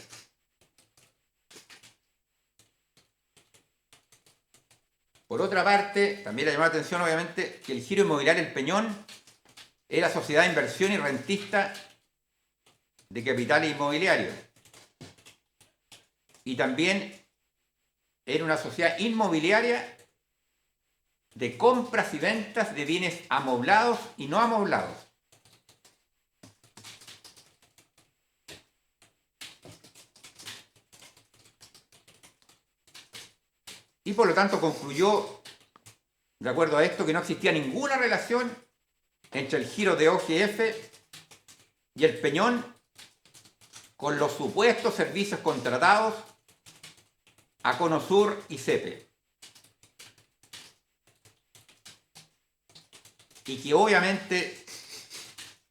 S2: Por otra parte, también le llamó la atención, obviamente, que el giro inmobiliario El Peñón era sociedad de inversión y rentista de capital inmobiliario. Y también era una sociedad inmobiliaria de compras y ventas de bienes amoblados y no amoblados. Y por lo tanto concluyó, de acuerdo a esto, que no existía ninguna relación entre el giro de OGF y El Peñón con los supuestos servicios contratados a Econosur y CEPE. Y que obviamente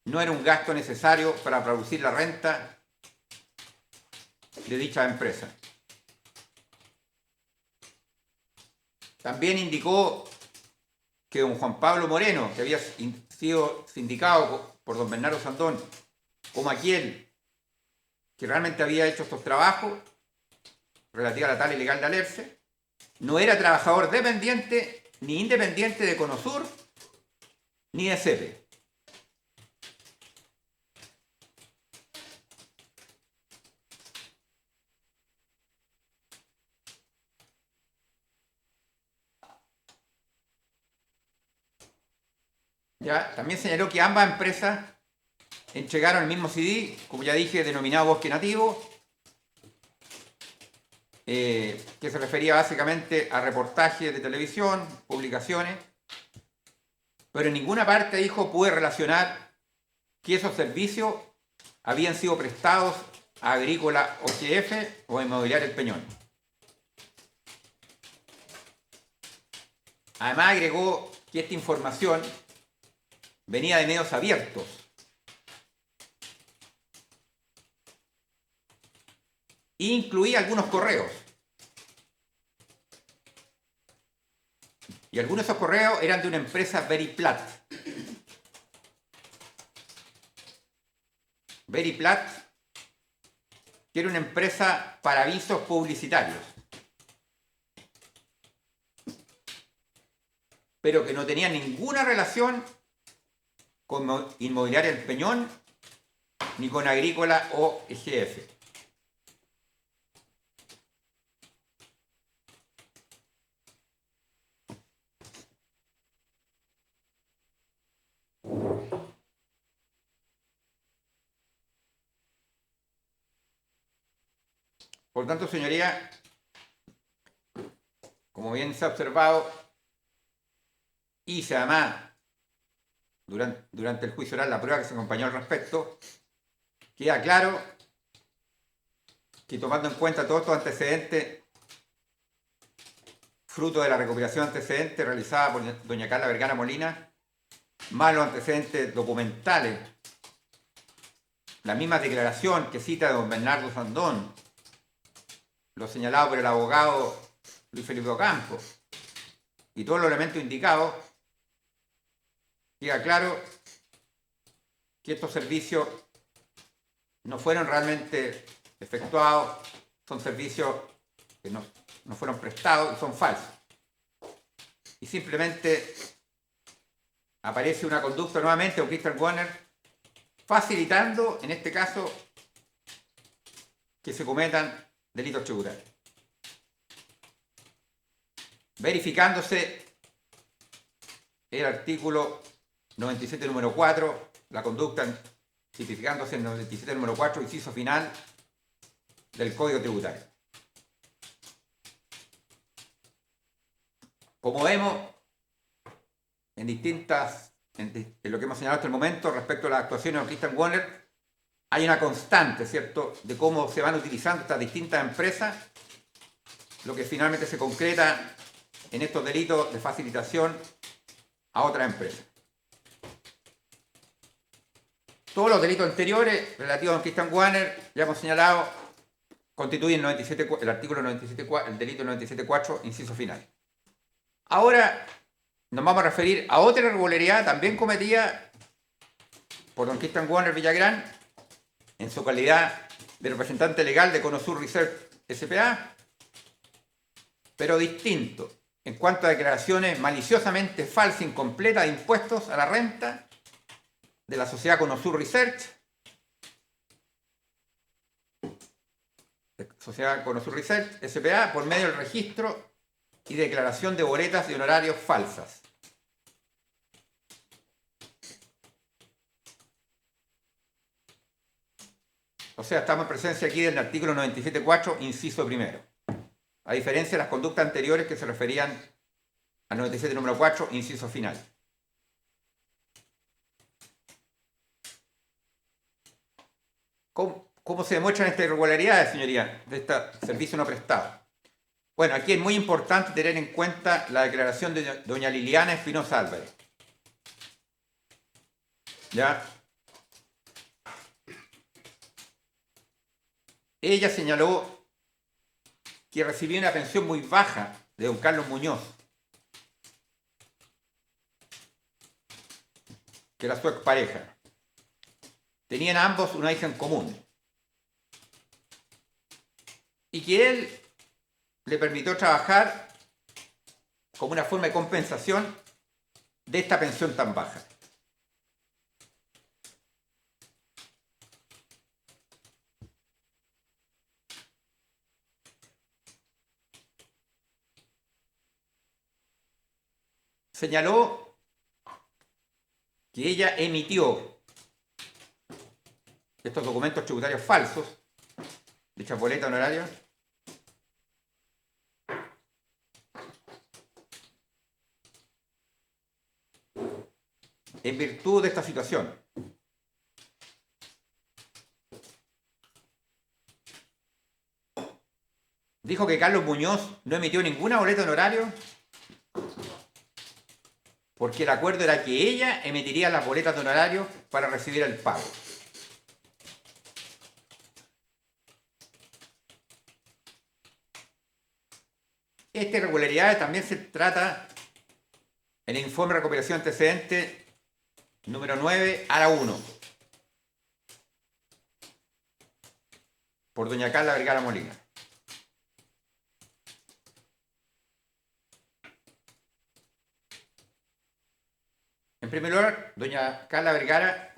S2: no era un gasto necesario para producir la renta de dicha empresa. También indicó que don Juan Pablo Moreno, que había sido sindicado por don Bernardo Sandón como aquel que realmente había hecho estos trabajos relativos a la tala ilegal de Alerce, no era trabajador dependiente ni independiente de Econosur ni de CEPE. ¿ya? También señaló que ambas empresas entregaron el mismo CD, como ya dije, denominado Bosque Nativo, que se refería básicamente a reportajes de televisión, publicaciones, pero en ninguna parte, dijo, pude relacionar que esos servicios habían sido prestados a Agrícola OGF o a Inmobiliaria El Peñón. Además agregó que esta información venía de medios abiertos e incluía algunos correos. Y algunos de esos correos eran de una empresa Veriplat. Veriplat, que era una empresa para avisos publicitarios, pero que no tenía ninguna relación con Inmobiliaria El Peñón ni con Agrícola o EGF. Por tanto, señoría, como bien se ha observado, y se además durante el juicio oral la prueba que se acompañó al respecto, queda claro que tomando en cuenta todos estos antecedentes, fruto de la recopilación de antecedentes realizada por doña Carla Vergara Molina, más los antecedentes documentales, la misma declaración que cita don Bernardo Sandón, lo señalado por el abogado Luis Felipe Ocampo, y todos los elementos indicados, queda claro que estos servicios no fueron realmente efectuados, son servicios que no fueron prestados y son falsos. Y simplemente aparece una conducta nuevamente de Christian Warner facilitando, en este caso, que se cometan delitos tributarios. Verificándose el artículo 97 número 4, la conducta tipificándose en el 97 número 4, inciso final del Código Tributario. Como vemos en lo que hemos señalado hasta el momento respecto a las actuaciones de Christian Warner, hay una constante, ¿cierto?, de cómo se van utilizando estas distintas empresas, lo que finalmente se concreta en estos delitos de facilitación a otras empresas. Todos los delitos anteriores relativos a don Christian Warner, ya hemos señalado, constituyen el artículo 97, el delito 97.4, inciso final. Ahora nos vamos a referir a otra irregularidad también cometida por don Christian Warner Villagrán en su calidad de representante legal de Conosur Research S.p.A., pero distinto en cuanto a declaraciones maliciosamente falsas e incompletas de impuestos a la renta de la sociedad Conosur Research, S.p.A., por medio del registro y declaración de boletas y honorarios falsas. O sea, estamos en presencia aquí del artículo 97.4, inciso primero. A diferencia de las conductas anteriores que se referían al 97 número 4, inciso final. ¿Cómo se demuestran estas irregularidades, señoría, de este servicio no prestado? Bueno, aquí es muy importante tener en cuenta la declaración de doña Liliana Espinosa Álvarez. ¿Ya? Ella señaló que recibía una pensión muy baja de don Carlos Muñoz, que era su expareja. Tenían ambos una hija en común. Y que él le permitió trabajar como una forma de compensación de esta pensión tan baja. Señaló que ella emitió estos documentos tributarios falsos, dichas boletas honorarias, en virtud de esta situación. Dijo que Carlos Muñoz no emitió ninguna boleta honorario porque el acuerdo era que ella emitiría las boletas de honorario para recibir el pago. Esta irregularidad también se trata en el informe de recuperación de antecedentes número 9 a la 1 por doña Carla Vergara Molina. En primer lugar, doña Carla Vergara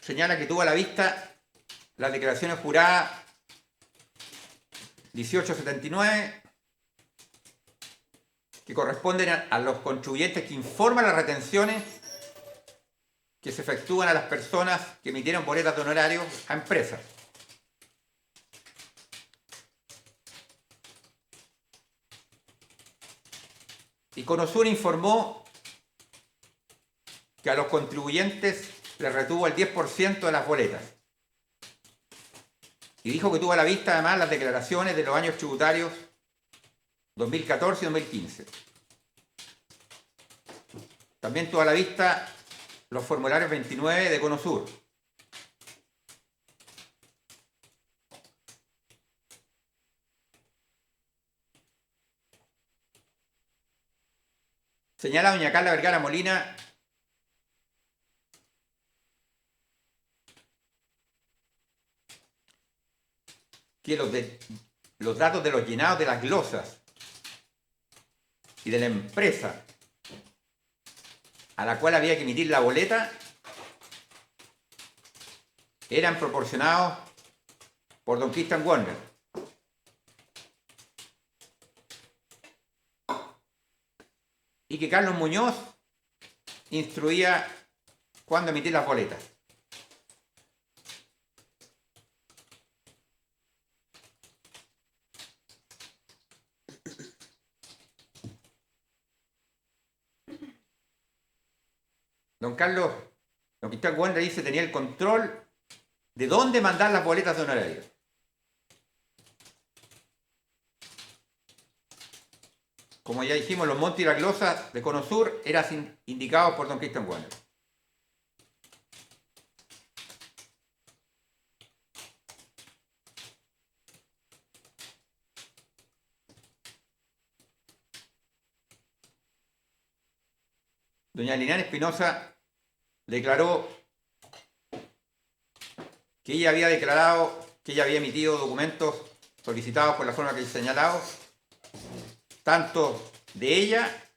S2: señala que tuvo a la vista las declaraciones juradas 1879 que corresponden a los contribuyentes que informan las retenciones que se efectúan a las personas que emitieron boletas de honorario a empresas. Y Conosur informó que a los contribuyentes les retuvo el 10% de las boletas. Y dijo que tuvo a la vista además las declaraciones de los años tributarios 2014 y 2015. También tuvo a la vista los formularios 29 de Conosur. Señala doña Carla Vergara Molina que los datos de los llenados de las glosas y de la empresa a la cual había que emitir la boleta eran proporcionados por don Christian Warner. Y que Carlos Muñoz instruía cuándo emitir las boletas. Don Christian Warner dice tenía el control de dónde mandar las boletas de honorario. Como ya dijimos, los montes y las glosas de Conosur eran indicados por don Christian Warner. Doña Liliana Espinosa declaró que ella había emitido documentos solicitados por la forma que he señalado, tanto de ella,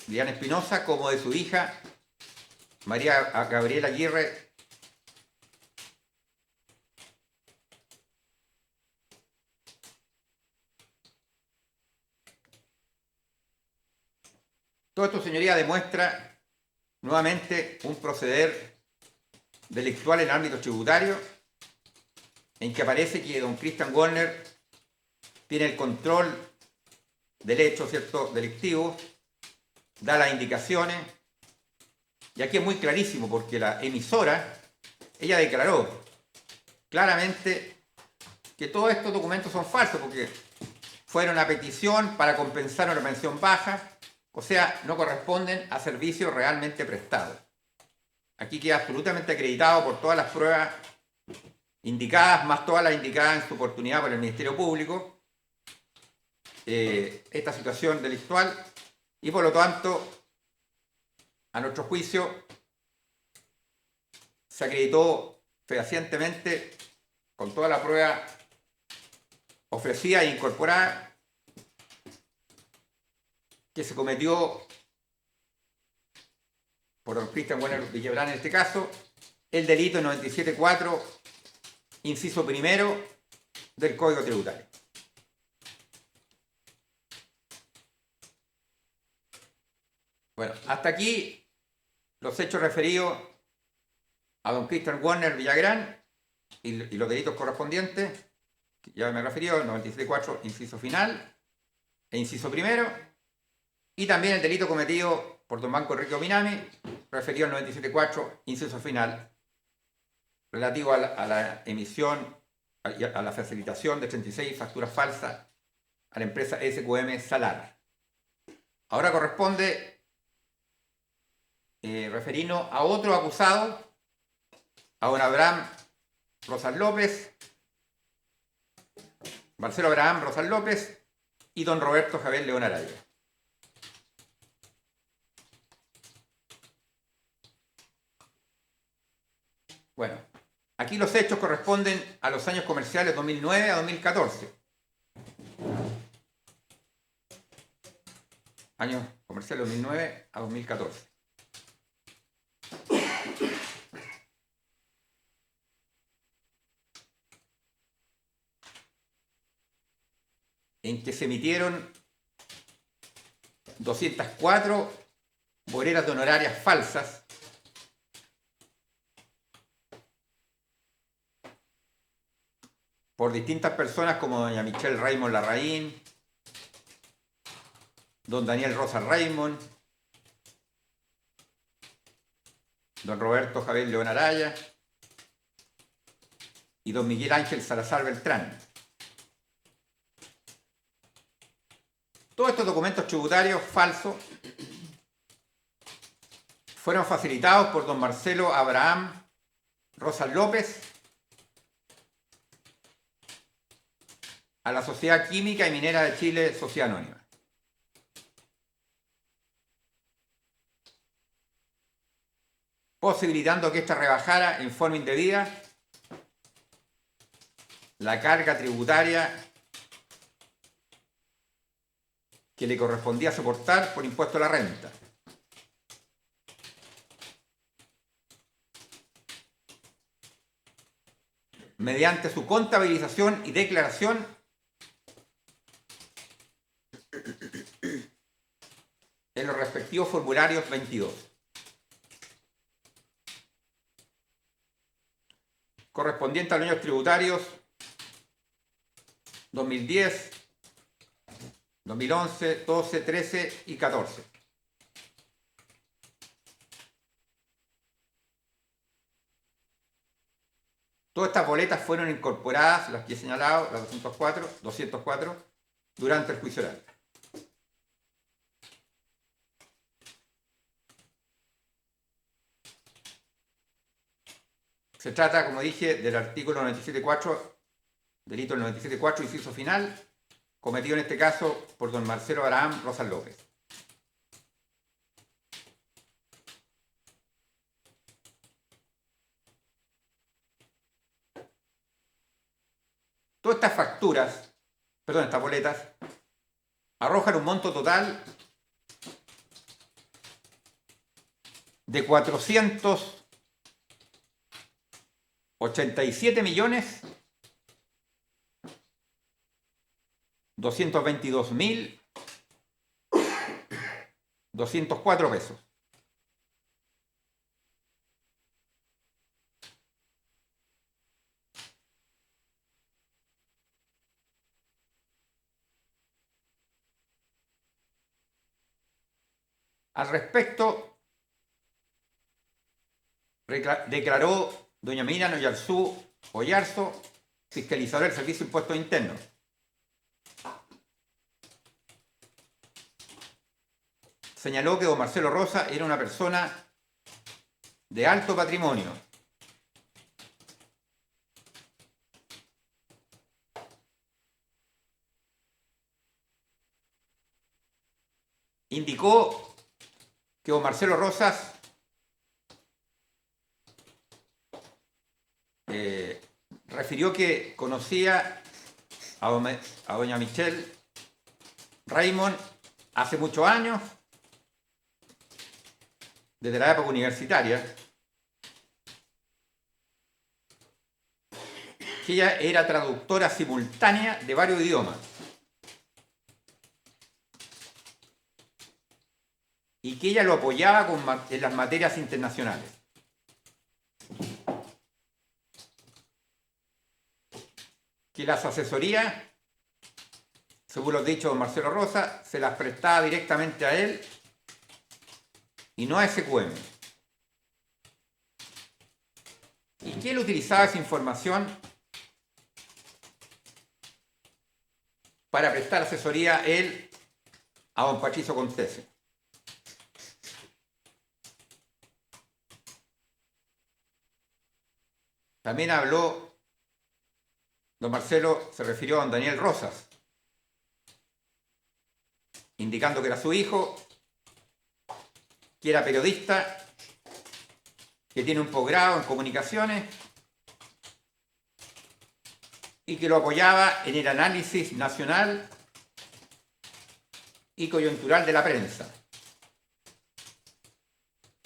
S2: Liliana Espinosa, como de su hija, María Gabriela Aguirre, todo esto, señoría, demuestra nuevamente un proceder delictual en el ámbito tributario en que aparece que don Christian Warner tiene el control del hecho, ¿cierto?, delictivo, da las indicaciones, y aquí es muy clarísimo porque la emisora, ella declaró claramente que todos estos documentos son falsos porque fueron a petición para compensar una pensión baja, o sea, no corresponden a servicios realmente prestados. Aquí queda absolutamente acreditado por todas las pruebas indicadas, más todas las indicadas en su oportunidad por el Ministerio Público, esta situación delictual, y por lo tanto, a nuestro juicio, se acreditó fehacientemente con toda la prueba ofrecida e incorporada que se cometió por don Christian Warner Villagrán en este caso, el delito 97.4, inciso primero del Código Tributario. Bueno, hasta aquí los hechos referidos a don Christian Warner Villagrán y los delitos correspondientes, que ya me referió, el 97.4, inciso final e inciso primero, y también el delito cometido por don Marco Enrique Ominami, referido al 97.4, inciso final, relativo a la emisión, a la facilitación de 36 facturas falsas a la empresa SQM Salar. Ahora corresponde referirnos a otro acusado, a don Abraham Rosas López, Marcelo Abraham Rosas López y don Roberto Javier León Araya. Bueno, aquí los hechos corresponden a los años comerciales 2009 a 2014. Años comerciales 2009 a 2014. En que se emitieron 204 boleras de honorarias falsas por distintas personas como doña Michelle Raymond Larraín, don Daniel Rosa Raymond, don Roberto Javier León Araya y don Miguel Ángel Salazar Beltrán. Todos estos documentos tributarios falsos fueron facilitados por don Marcelo Abraham Rosas López a la Sociedad Química y Minera de Chile, Sociedad Anónima. Posibilitando que ésta rebajara en forma indebida la carga tributaria que le correspondía soportar por impuesto a la renta. Mediante su contabilización y declaración en los respectivos formularios 22. Correspondiente a los años tributarios 2010, 2011, 12, 13 y 14. Todas estas boletas fueron incorporadas, las que he señalado, las 204, durante el juicio oral. Se trata, como dije, del artículo 97.4, delito del 97.4, inciso final, cometido en este caso por don Marcelo Abraham Rosas López. Todas estas facturas, estas boletas, arrojan un monto total de 487.222.204 pesos. Al respecto, declaró doña Mina Noyarzú Oyarzo, fiscalizadora del Servicio de Impuestos Internos. Señaló que don Marcelo Rosa era una persona de alto patrimonio. Indicó que don Marcelo Rosas refirió que conocía a doña Michelle Raymond hace muchos años, desde la época universitaria, que ella era traductora simultánea de varios idiomas y que ella lo apoyaba en las materias internacionales. Que las asesorías, según los dichos de Marcelo Rosa, se las prestaba directamente a él y no a SQM. Y que él utilizaba esa información para prestar asesoría él a don Patricio Contese. También habló, don Marcelo se refirió a don Daniel Rosas, indicando que era su hijo, que era periodista, que tiene un posgrado en comunicaciones y que lo apoyaba en el análisis nacional y coyuntural de la prensa.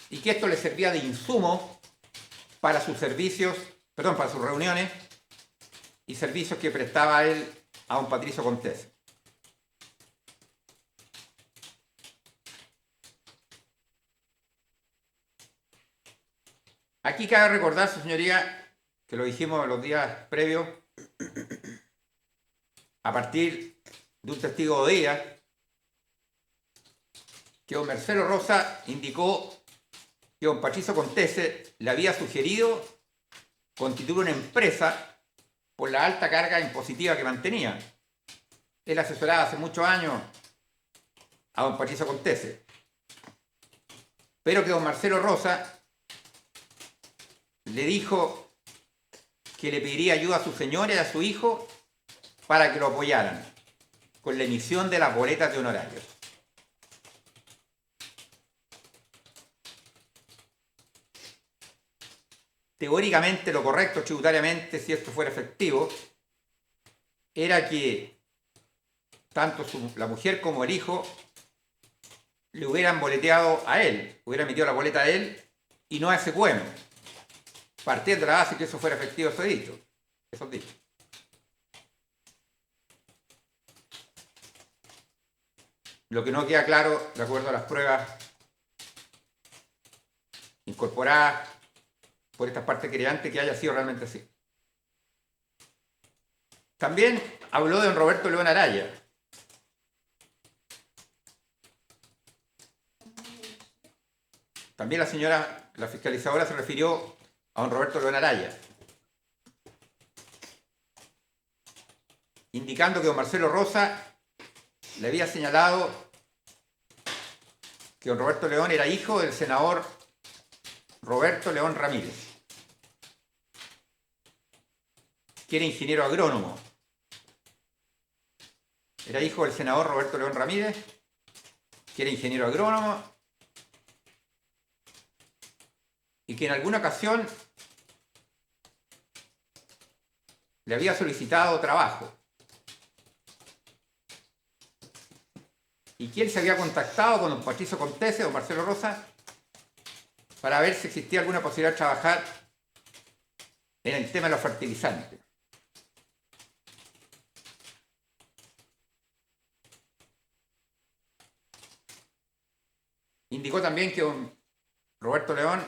S2: Y que esto le servía de insumo para sus servicios, para sus reuniones y servicios que prestaba él a don Patricio Contese. Aquí cabe recordar, su señoría, que lo dijimos los días previos, a partir de un testigo de ella, que don Marcelo Rosa indicó que don Patricio Contese le había sugerido constituir una empresa por la alta carga impositiva que mantenía. Él asesoraba hace muchos años a don Patricio Contese, pero que don Marcelo Rosa le dijo que le pediría ayuda a su señora y a su hijo para que lo apoyaran con la emisión de las boletas de honorarios. Teóricamente, lo correcto tributariamente, si esto fuera efectivo, era que tanto la mujer como el hijo le hubieran boleteado a él, hubieran emitido la boleta a él y no a SQM, partiendo de la base que eso fuera efectivo, esos dichos. Lo que no queda claro, de acuerdo a las pruebas incorporadas por esta parte querellante, que haya sido realmente así. También habló de don Roberto León Araya. También la fiscalizadora se refirió a don Roberto León Araya, indicando que don Marcelo Rosa le había señalado que don Roberto León era hijo del senador Roberto León Ramírez, que era ingeniero agrónomo. Era hijo del senador Roberto León Ramírez, que era ingeniero agrónomo, y que en alguna ocasión le había solicitado trabajo. Y que él se había contactado con don Patricio Contese, don Marcelo Rosa, para ver si existía alguna posibilidad de trabajar en el tema de los fertilizantes. Indicó también que don Roberto León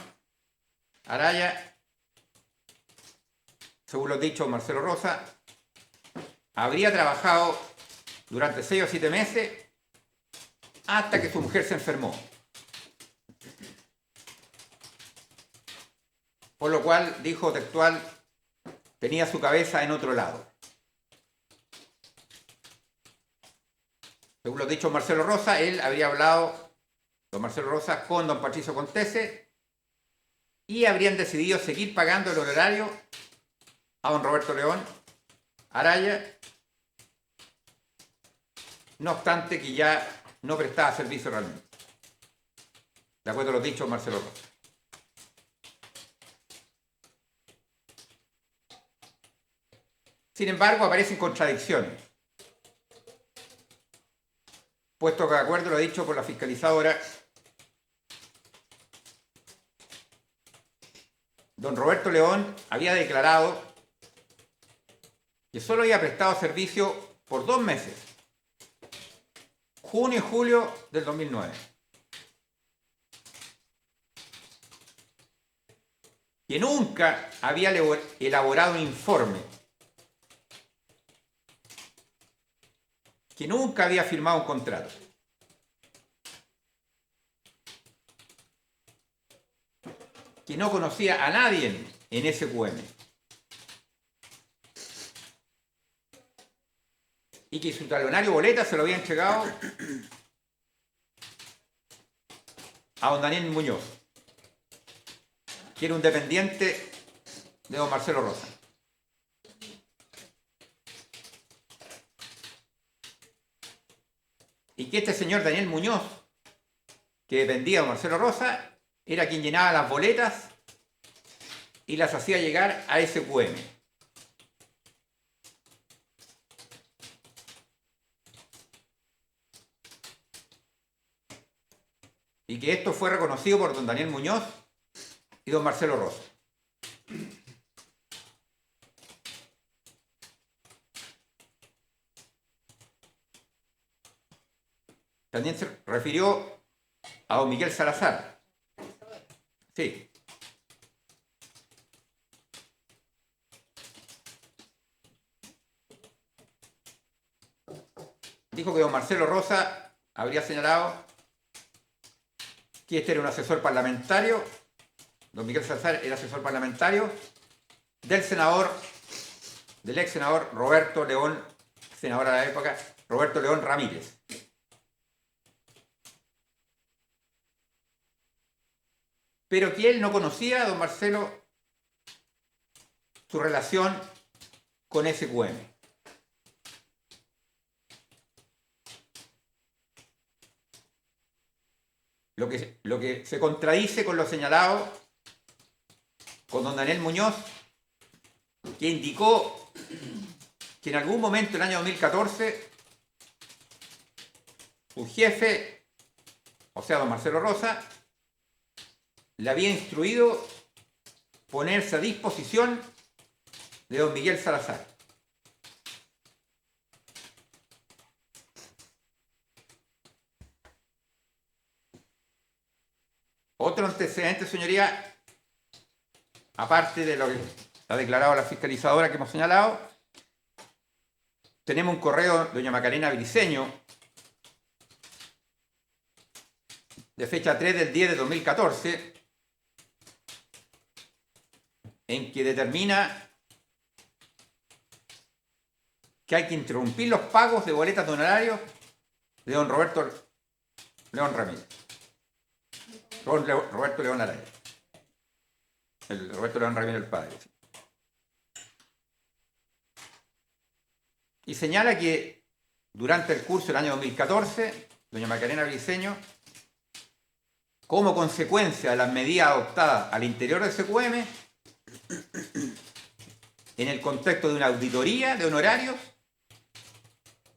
S2: Araya, según lo dicho Marcelo Rosa, habría trabajado durante 6 o 7 meses hasta que su mujer se enfermó. Por lo cual, dijo textual, tenía su cabeza en otro lado. Según lo dicho Marcelo Rosa, él habría hablado, don Marcelo Rosa, con don Patricio Contese y habrían decidido seguir pagando el honorario a don Roberto León Araya, no obstante que ya no prestaba servicio realmente, de acuerdo a los dichos de Marcelo Rosa. Sin embargo, aparecen contradicciones, puesto que de acuerdo a lo dicho por la fiscalizadora, don Roberto León había declarado que solo había prestado servicio por 2 meses, junio y julio del 2009. que nunca había elaborado un informe, que nunca había firmado un contrato. Que no conocía a nadie en SQM. Y que su talonario boleta se lo había entregado a don Daniel Muñoz, que era un dependiente de don Marcelo Rosa. Y que este señor Daniel Muñoz, que dependía de don Marcelo Rosa, era quien llenaba las boletas y las hacía llegar a SQM. Y que esto fue reconocido por don Daniel Muñoz y don Marcelo Rosa. También se refirió a don Miguel Salazar. Sí. Dijo que don Marcelo Rosa habría señalado que este era un asesor parlamentario, don Miguel Salazar era asesor parlamentario del ex senador Roberto León, senador a la época, Roberto León Ramírez. Pero que él no conocía, don Marcelo, su relación con SQM. Lo que se contradice con lo señalado con don Daniel Muñoz, que indicó que en algún momento, en el año 2014, su jefe, o sea, don Marcelo Rosa, le había instruido ponerse a disposición de don Miguel Salazar. Otro antecedente, señoría, aparte de lo que ha declarado la fiscalizadora que hemos señalado, tenemos un correo de doña Macarena Briceño, de fecha 3 del 10 de 2014, en que determina que hay que interrumpir los pagos de boletas de honorarios de don Roberto León Ramírez. Roberto León Araya. El Roberto León Ramírez, el padre. Sí. Y señala que durante el curso del año 2014, doña Macarena Briceño, como consecuencia de las medidas adoptadas al interior de SQM, en el contexto de una auditoría de honorarios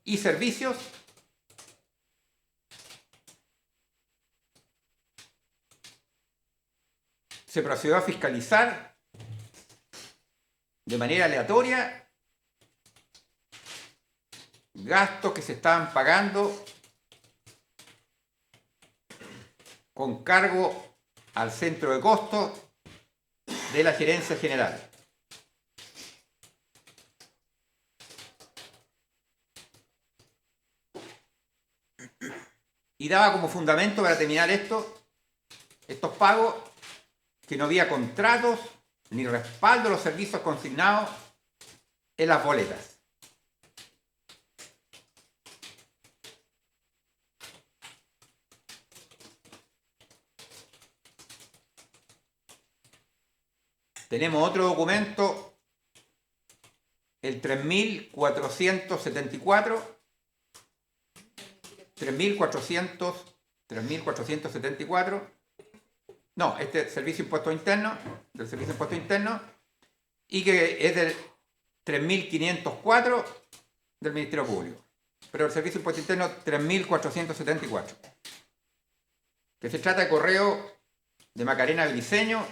S2: y servicios, se procedió a fiscalizar de manera aleatoria gastos que se estaban pagando con cargo al centro de costos de la Gerencia General. Y daba como fundamento para terminar estos pagos que no había contratos ni respaldo a los servicios consignados en las boletas. Tenemos otro documento, el 3474, no, este es Servicio de Impuestos Internos, del Servicio de Impuestos Internos, y que es del 3504 del Ministerio Público. Pero el Servicio de Impuestos Internos, 3474. Que se trata de correo de Macarena Briceño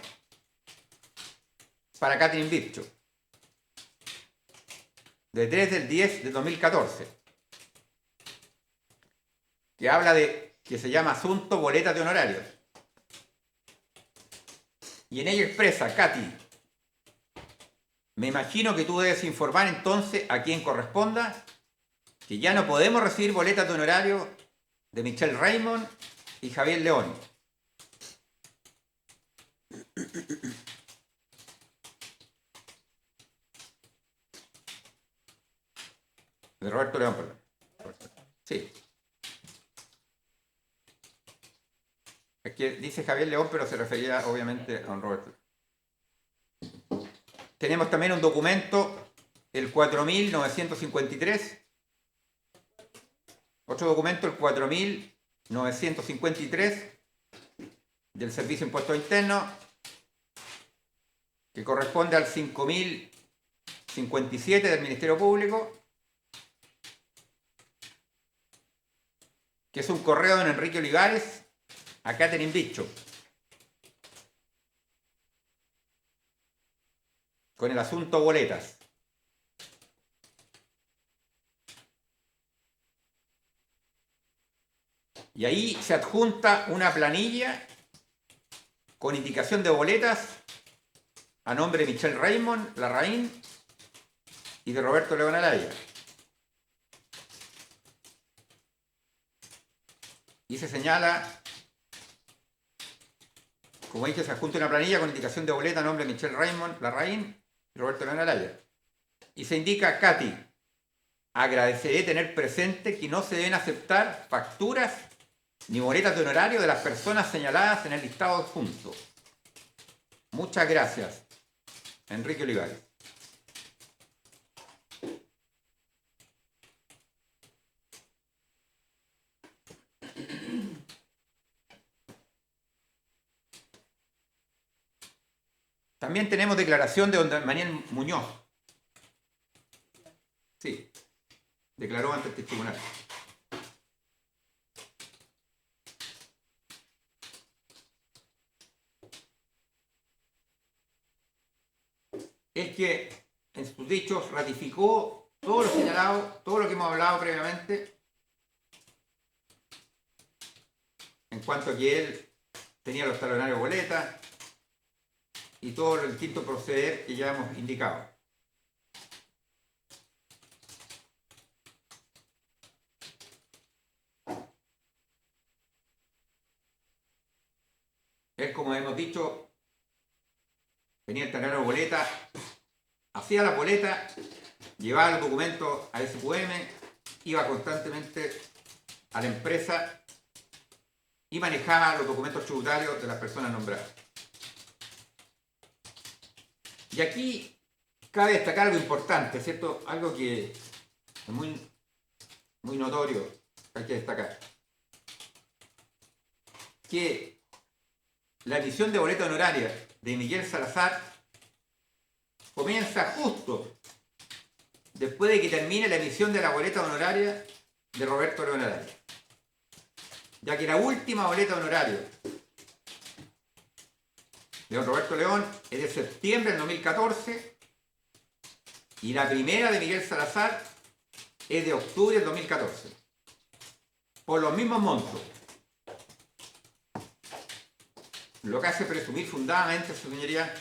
S2: para Catherine Bircho, de 3 del 10 de 2014, que habla de, que se llama Asunto Boletas de Honorarios. y en ella expresa: Katy, me imagino que tú debes informar entonces a quien corresponda que ya no podemos recibir boletas de honorario de Michelle Raymond y Javier León. De Roberto León, perdón. Sí. Es que dice Javier León, pero se refería obviamente a don Roberto. Tenemos también un documento, el 4953. Otro documento, el 4953, del Servicio de Impuestos Internos, que corresponde al 5057 del Ministerio Público, que es un correo de don Enrique Olivares a Catherine Bishop, con el asunto boletas. Y ahí se adjunta una planilla con indicación de boletas a nombre de Michelle Raymond, Larraín, y de Roberto León Araya. Y se señala, como dije, se adjunta una planilla con indicación de boleta a nombre de Michelle Raymond, Larraín y Roberto León Araya. Y se indica: Katy, agradeceré tener presente que no se deben aceptar facturas ni boletas de honorario de las personas señaladas en el listado adjunto. Muchas gracias, Enrique Olivares. También tenemos declaración de don Daniel Muñoz. Sí, declaró ante este tribunal. Es que en sus dichos ratificó todo lo señalado, todo lo que hemos hablado previamente, en cuanto a que él tenía los talonarios boletas y todo el distinto proceder que ya hemos indicado. Él, como hemos dicho, tenía el talonario boleta, hacía la boleta, llevaba los documentos a SQM, iba constantemente a la empresa y manejaba los documentos tributarios de las personas nombradas. Y aquí cabe destacar algo importante, ¿cierto? Algo que es muy notorio, que hay que destacar. Que la emisión de boleta honoraria de Miguel Salazar comienza justo después de que termine la emisión de la boleta honoraria de Roberto León Araya, ya que la última boleta honoraria de don Roberto León es de septiembre del 2014 y la primera de Miguel Salazar es de octubre del 2014, por los mismos montos, lo que hace presumir fundadamente, su señoría,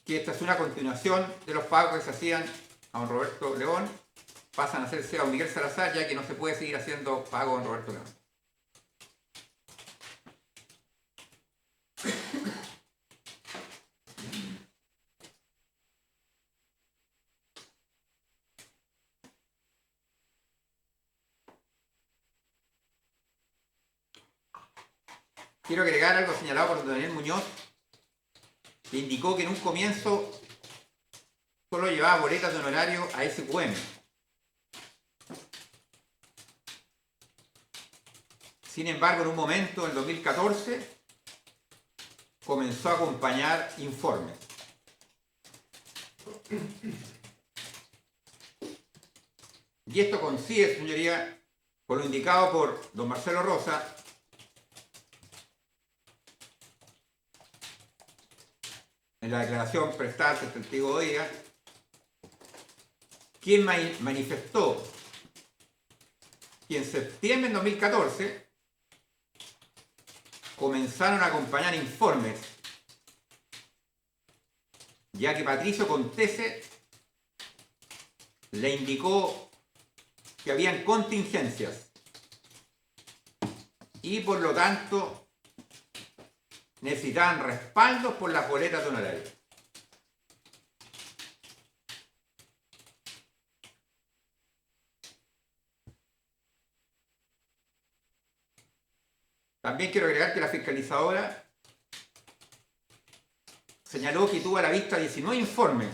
S2: que esta es una continuación de los pagos que se hacían a don Roberto León, pasan a hacerse a don Miguel Salazar, ya que no se puede seguir haciendo pago a don Roberto León. Quiero agregar algo señalado por don Daniel Muñoz, que indicó que en un comienzo solo llevaba boletas de honorario a SQM. Sin embargo, en un momento, en 2014, comenzó a acompañar informes. Y esto coincide, señoría, con lo indicado por don Marcelo Rosa en la declaración prestada al testigo de ella, quien manifestó que en septiembre de 2014 comenzaron a acompañar informes ya que Patricio Contese le indicó que habían contingencias y por lo tanto necesitaban respaldos por las boletas de honorarios. También quiero agregar que la fiscalizadora señaló que tuvo a la vista 19 informes.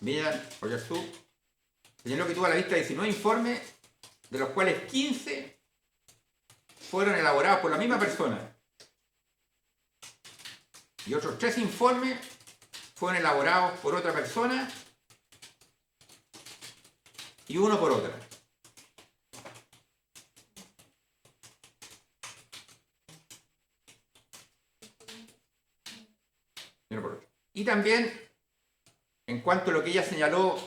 S2: Mira, Oyarzú señaló que tuvo a la vista 19 informes, de los cuales 15 fueron elaborados por la misma persona. Y otros 3 informes fueron elaborados por otra persona y uno por otra. Y también, en cuanto a lo que ella señaló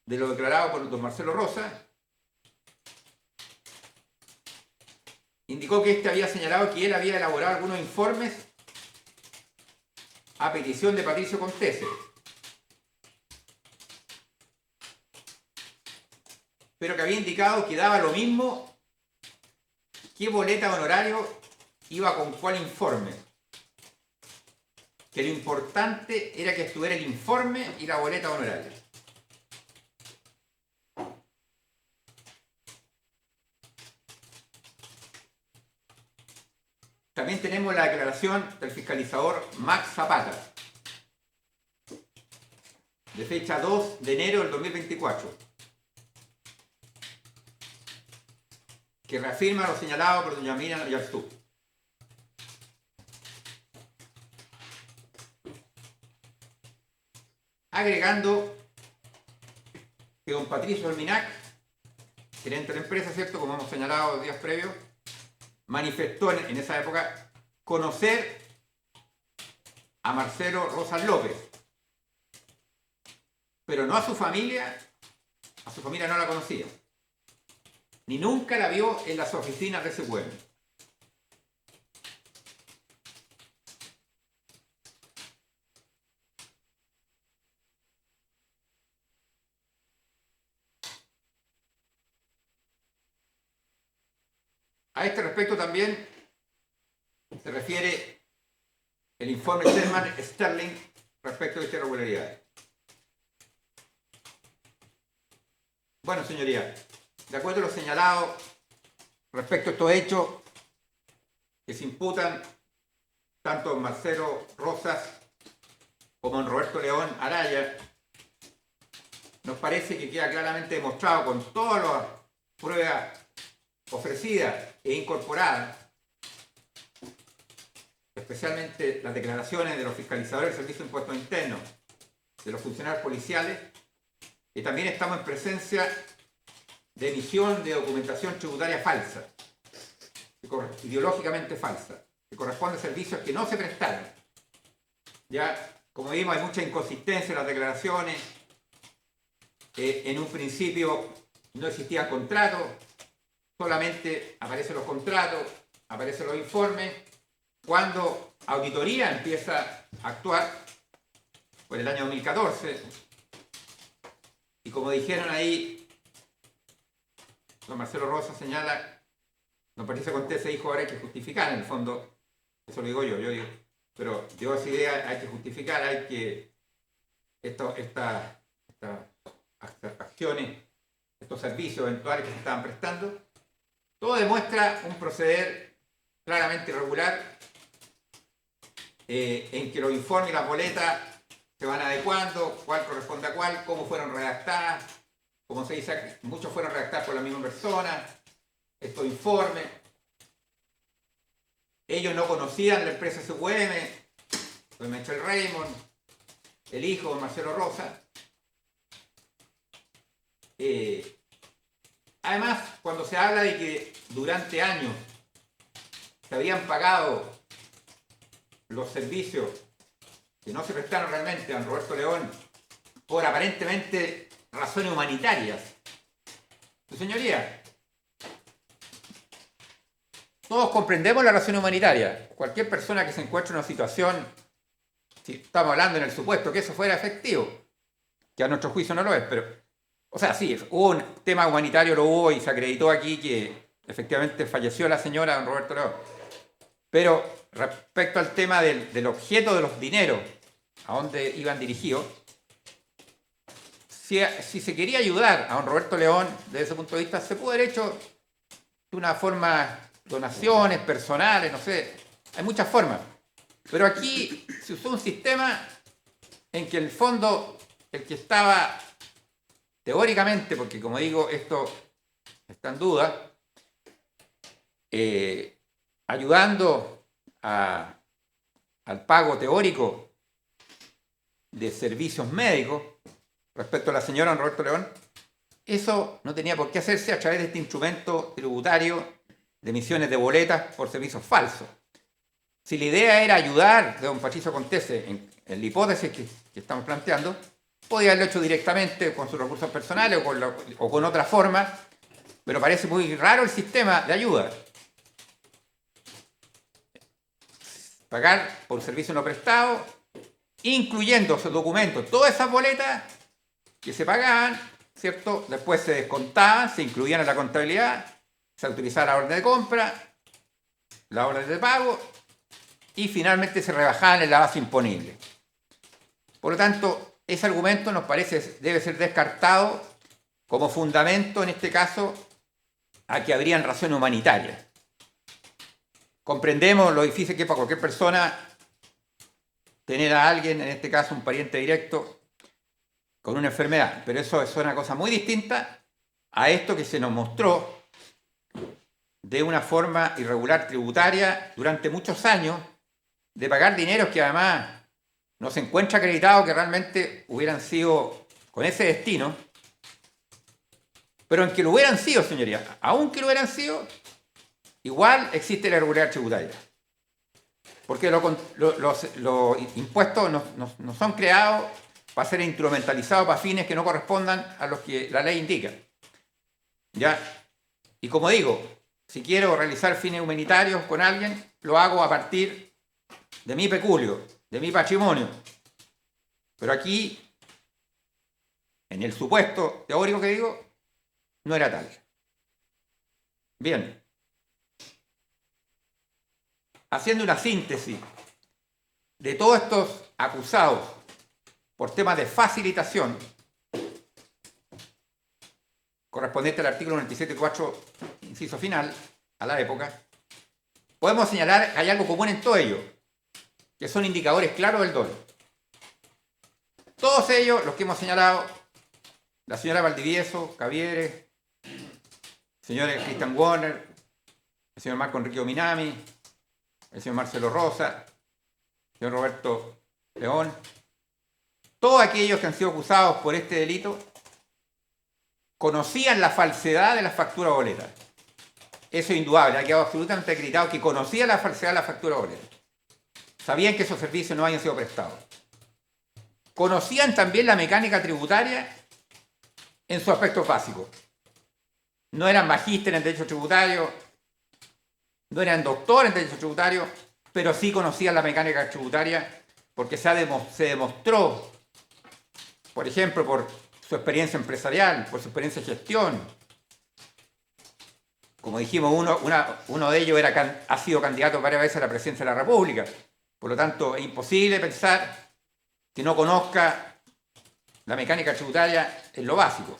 S2: de lo declarado por don Marcelo Rosa, indicó que éste había señalado que él había elaborado algunos informes a petición de Patricio Contese, pero que había indicado que daba lo mismo qué boleta de honorario iba con cuál informe, que lo importante era que estuviera el informe y la boleta de honorario. También tenemos la declaración del fiscalizador Max Zapata, de fecha 2 de enero del 2024, que reafirma lo señalado por doña Miriam Oyarzú. Agregando que don Patricio Olminac, gerente de la empresa, ¿cierto?, como hemos señalado días previos, manifestó en esa época conocer a Marcelo Rosas López, pero no a su familia no la conocía, ni nunca la vio en las oficinas de ese pueblo. A este respecto también se refiere el informe Sherman Sterling respecto de esta irregularidad. Bueno, señorías, de acuerdo a lo señalado respecto a estos hechos que se imputan tanto en Marcelo Rosas como en Roberto León Araya, nos parece que queda claramente demostrado con todas las pruebas ofrecidas e incorporadas, especialmente las declaraciones de los fiscalizadores del Servicio de Impuestos Internos, de los funcionarios policiales, y también estamos en presencia de emisión de documentación tributaria falsa, ideológicamente falsa, que corresponde a servicios que no se prestaron. Ya, como vimos, hay mucha inconsistencia en las declaraciones. En un principio no existían contratos, solamente aparecen los contratos, aparecen los informes. Cuando auditoría empieza a actuar, por el año 2014, y como dijeron ahí, don Marcelo Rosa señala, don Patricio Contese dijo ahora hay que justificar, en el fondo, eso lo digo yo digo, pero yo esa idea hay que justificar, hay que estas acciones, estos servicios eventuales que se estaban prestando, todo demuestra un proceder claramente irregular, en que los informes y las boletas se van adecuando, cuál corresponde a cuál, cómo fueron redactadas, como se dice, muchos fueron redactados por la misma persona, estos informes. Ellos no conocían la empresa SQM, don Michel Raymond, el hijo de Marcelo Rosa. Además, cuando se habla de que durante años se habían pagado los servicios que no se prestaron realmente a Roberto León por aparentemente razones humanitarias. Su señoría, todos comprendemos la razón humanitaria. Cualquier persona que se encuentre en una situación si estamos hablando en el supuesto que eso fuera efectivo, que a nuestro juicio no lo es, pero, o sea, sí, hubo un tema humanitario, lo hubo y se acreditó aquí que efectivamente falleció la señora don Roberto León. Pero respecto al tema del objeto de los dineros, a dónde iban dirigidos, si se quería ayudar a don Roberto León desde ese punto de vista, se pudo haber hecho de una forma, donaciones personales, no sé, hay muchas formas. Pero aquí se usó un sistema en que el fondo, el que estaba teóricamente, porque como digo, esto está en duda, ayudando al pago teórico de servicios médicos respecto a la señora don Roberto León, eso no tenía por qué hacerse a través de este instrumento tributario de emisiones de boletas por servicios falsos. Si la idea era ayudar de don Patricio Contese en la hipótesis que estamos planteando, podía haberlo hecho directamente con sus recursos personales o con otra forma, pero parece muy raro el sistema de ayuda. Pagar por servicio no prestado, incluyendo esos documentos, todas esas boletas que se pagaban, ¿cierto? Después se descontaban, se incluían en la contabilidad, se utilizaba la orden de compra, la orden de pago y finalmente se rebajaban en la base imponible. Por lo tanto, ese argumento nos parece debe ser descartado como fundamento, en este caso, a que habrían razones humanitarias. Comprendemos lo difícil que es para cualquier persona tener a alguien, en este caso un pariente directo, con una enfermedad, pero eso es una cosa muy distinta a esto que se nos mostró de una forma irregular tributaria durante muchos años, de pagar dineros que además no se encuentra acreditado que realmente hubieran sido con ese destino, pero en que lo hubieran sido, señorías, aunque lo hubieran sido, igual existe la irregularidad tributaria. Porque los impuestos no son creados para ser instrumentalizados para fines que no correspondan a los que la ley indica. ¿Ya? Y como digo, si quiero realizar fines humanitarios con alguien, lo hago a partir de mi peculio, de mi patrimonio. Pero aquí, en el supuesto teórico que digo, no era tal. Bien. Haciendo una síntesis de todos estos acusados por temas de facilitación, correspondiente al artículo 97.4, inciso final, a la época, podemos señalar que hay algo común en todo ello, que son indicadores claros del dolo. Todos ellos, los que hemos señalado, la señora Valdivieso, Cavieres, el señor Christian Warner, el señor Marco Enrique Minami, el señor Marcelo Rosa, el señor Roberto León, todos aquellos que han sido acusados por este delito conocían la falsedad de las facturas boletas. Eso es indudable, ha quedado absolutamente acreditado que conocían la falsedad de las facturas boletas. Sabían que esos servicios no habían sido prestados. Conocían también la mecánica tributaria en su aspecto básico. No eran magísteres en derecho tributario, no eran doctores en derecho tributario, pero sí conocían la mecánica tributaria porque se demostró, por ejemplo, por su experiencia empresarial, por su experiencia de gestión. Como dijimos, uno de ellos ha sido candidato varias veces a la presidencia de la República. Por lo tanto, es imposible pensar que no conozca la mecánica tributaria en lo básico.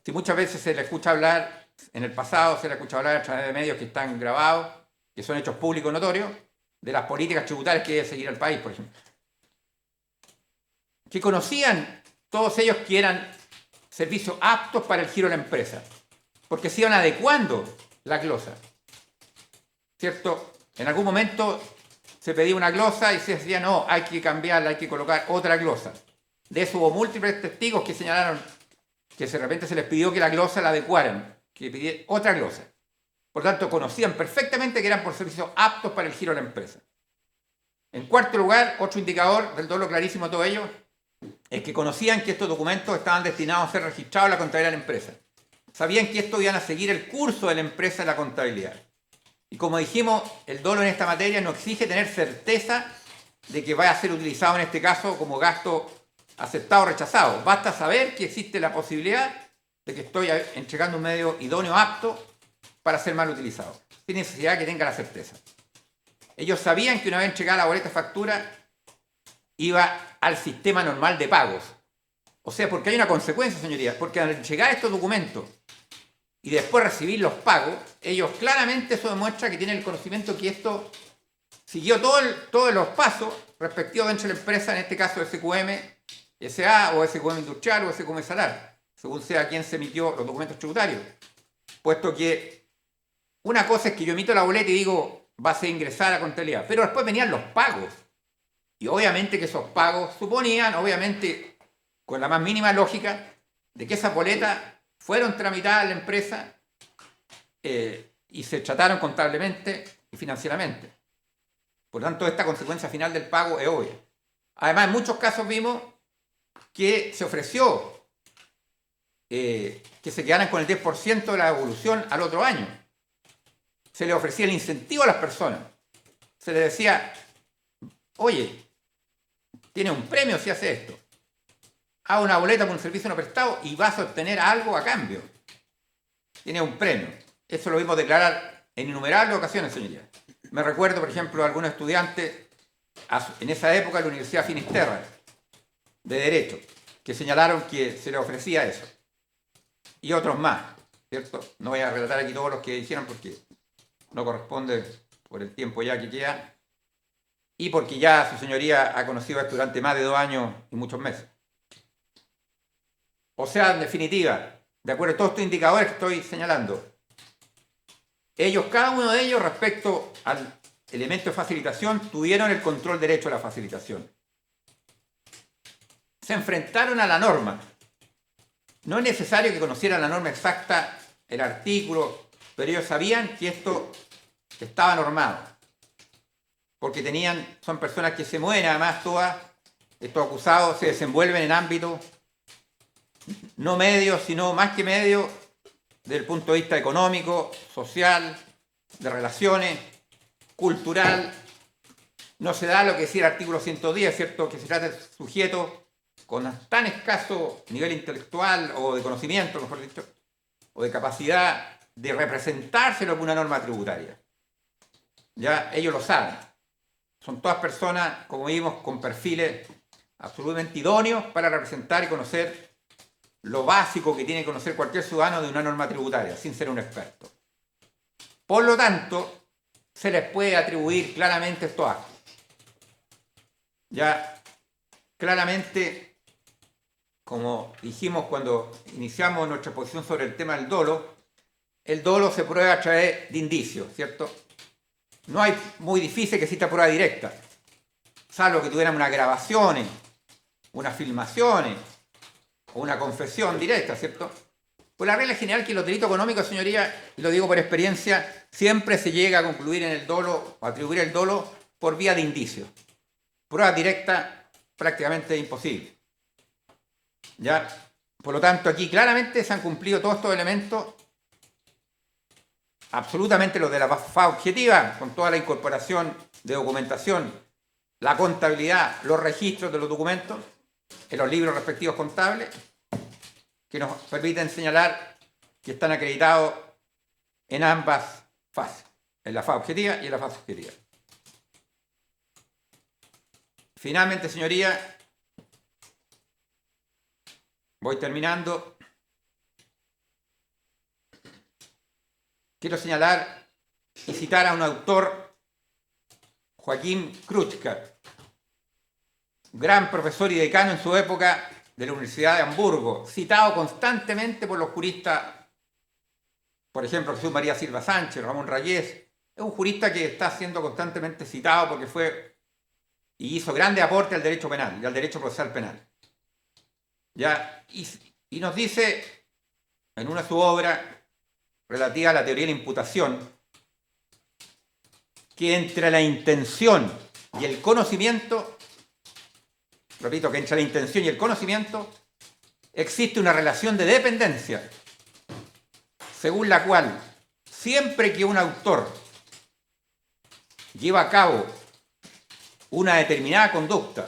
S2: Si muchas veces se le escucha hablar, en el pasado se le escucha hablar a través de medios que están grabados, que son hechos públicos notorios, de las políticas tributarias que debe seguir el país, por ejemplo. Que conocían todos ellos que eran servicios aptos para el giro de la empresa, porque se iban adecuando la glosa. ¿Cierto? En algún momento se pedía una glosa y se decía, no, hay que cambiarla, hay que colocar otra glosa. De eso hubo múltiples testigos que señalaron que de repente se les pidió que la glosa la adecuaran, que pidieran otra glosa. Por lo tanto, conocían perfectamente que eran por servicios aptos para el giro de la empresa. En cuarto lugar, otro indicador del dolo clarísimo de todo ello, es que conocían que estos documentos estaban destinados a ser registrados en la contabilidad de la empresa. Sabían que estos iban a seguir el curso de la empresa en la contabilidad. Y como dijimos, el dolo en esta materia no exige tener certeza de que vaya a ser utilizado en este caso como gasto aceptado o rechazado. Basta saber que existe la posibilidad de que estoy entregando un medio idóneo, apto para ser mal utilizado, sin necesidad de que tenga la certeza. Ellos sabían que una vez entregada la boleta de factura, iba al sistema normal de pagos. O sea, porque hay una consecuencia, señorías, porque al entregar estos documentos y después recibir los pagos, ellos claramente eso demuestra que tienen el conocimiento que esto siguió todos los pasos respectivos dentro de la empresa, en este caso SQM SA o SQM Industrial o SQM Salar, según sea quien se emitió los documentos tributarios. Puesto que una cosa es que yo emito la boleta y digo va a ser ingresada a la contabilidad, pero después venían los pagos. Y obviamente que esos pagos suponían, obviamente, con la más mínima lógica, de que esas boletas fueron tramitadas en la empresa y se trataron contablemente y financieramente. Por tanto, esta consecuencia final del pago es obvia. Además, en muchos casos vimos que se ofreció que se quedaran con el 10% de la devolución al otro año. Se le ofrecía el incentivo a las personas. Se les decía, oye, tiene un premio si hace esto. Haga una boleta por un servicio no prestado y vas a obtener algo a cambio. Tiene un premio. Eso lo vimos declarar en innumerables ocasiones, señorías. Me recuerdo, por ejemplo, a algunos estudiantes en esa época de la Universidad Finisterra de Derecho, que señalaron que se les ofrecía eso. Y otros más, ¿cierto? No voy a relatar aquí todos los que hicieron porque no corresponde por el tiempo ya que queda y porque ya su señoría ha conocido esto durante más de 2 años y muchos meses. O sea, en definitiva, de acuerdo a todos estos indicadores que estoy señalando, ellos, cada uno de ellos, respecto al elemento de facilitación, tuvieron el control derecho a la facilitación. Se enfrentaron a la norma. No es necesario que conocieran la norma exacta, el artículo, pero ellos sabían que esto estaba normado. Porque son personas que se mueven, además todas, estos acusados se desenvuelven en ámbitos no medios, sino más que medios, desde el punto de vista económico, social, de relaciones, cultural. No se da lo que decía el artículo 110, ¿cierto? Que se trata de sujetos con tan escaso nivel intelectual o de conocimiento, mejor dicho, o de capacidad de representarse lo que una norma tributaria. Ya ellos lo saben. Son todas personas, como vimos, con perfiles absolutamente idóneos para representar y conocer lo básico que tiene que conocer cualquier ciudadano de una norma tributaria, sin ser un experto. Por lo tanto, se les puede atribuir claramente estos actos. Ya claramente, como dijimos cuando iniciamos nuestra exposición sobre el tema del dolo, el dolo se prueba a través de indicios, ¿cierto? No hay muy difícil que exista prueba directa, salvo que tuvieran unas grabaciones, unas filmaciones o una confesión directa, ¿cierto? Pues la regla general que los delitos económicos, señoría, y lo digo por experiencia, siempre se llega a concluir en el dolo o atribuir el dolo por vía de indicios. Prueba directa prácticamente imposible. ¿Ya? Por lo tanto, aquí claramente se han cumplido todos estos elementos, absolutamente los de la FA objetiva, con toda la incorporación de documentación, la contabilidad, los registros de los documentos, en los libros respectivos contables, que nos permiten señalar que están acreditados en ambas fases, en la fase objetiva y en la fase subjetiva. Finalmente, señoría, voy terminando. Quiero señalar y citar a un autor, Joaquín Krutschka, gran profesor y decano en su época de la Universidad de Hamburgo, citado constantemente por los juristas, por ejemplo, Jesús María Silva Sánchez, Ramón Rayés. Es un jurista que está siendo constantemente citado porque fue y hizo grandes aportes al derecho penal y al derecho procesal penal. ¿Ya? Y nos dice en una de sus obras relativa a la teoría de la imputación que entre la intención y el conocimiento, repito, que entre la intención y el conocimiento existe una relación de dependencia, según la cual siempre que un autor lleva a cabo una determinada conducta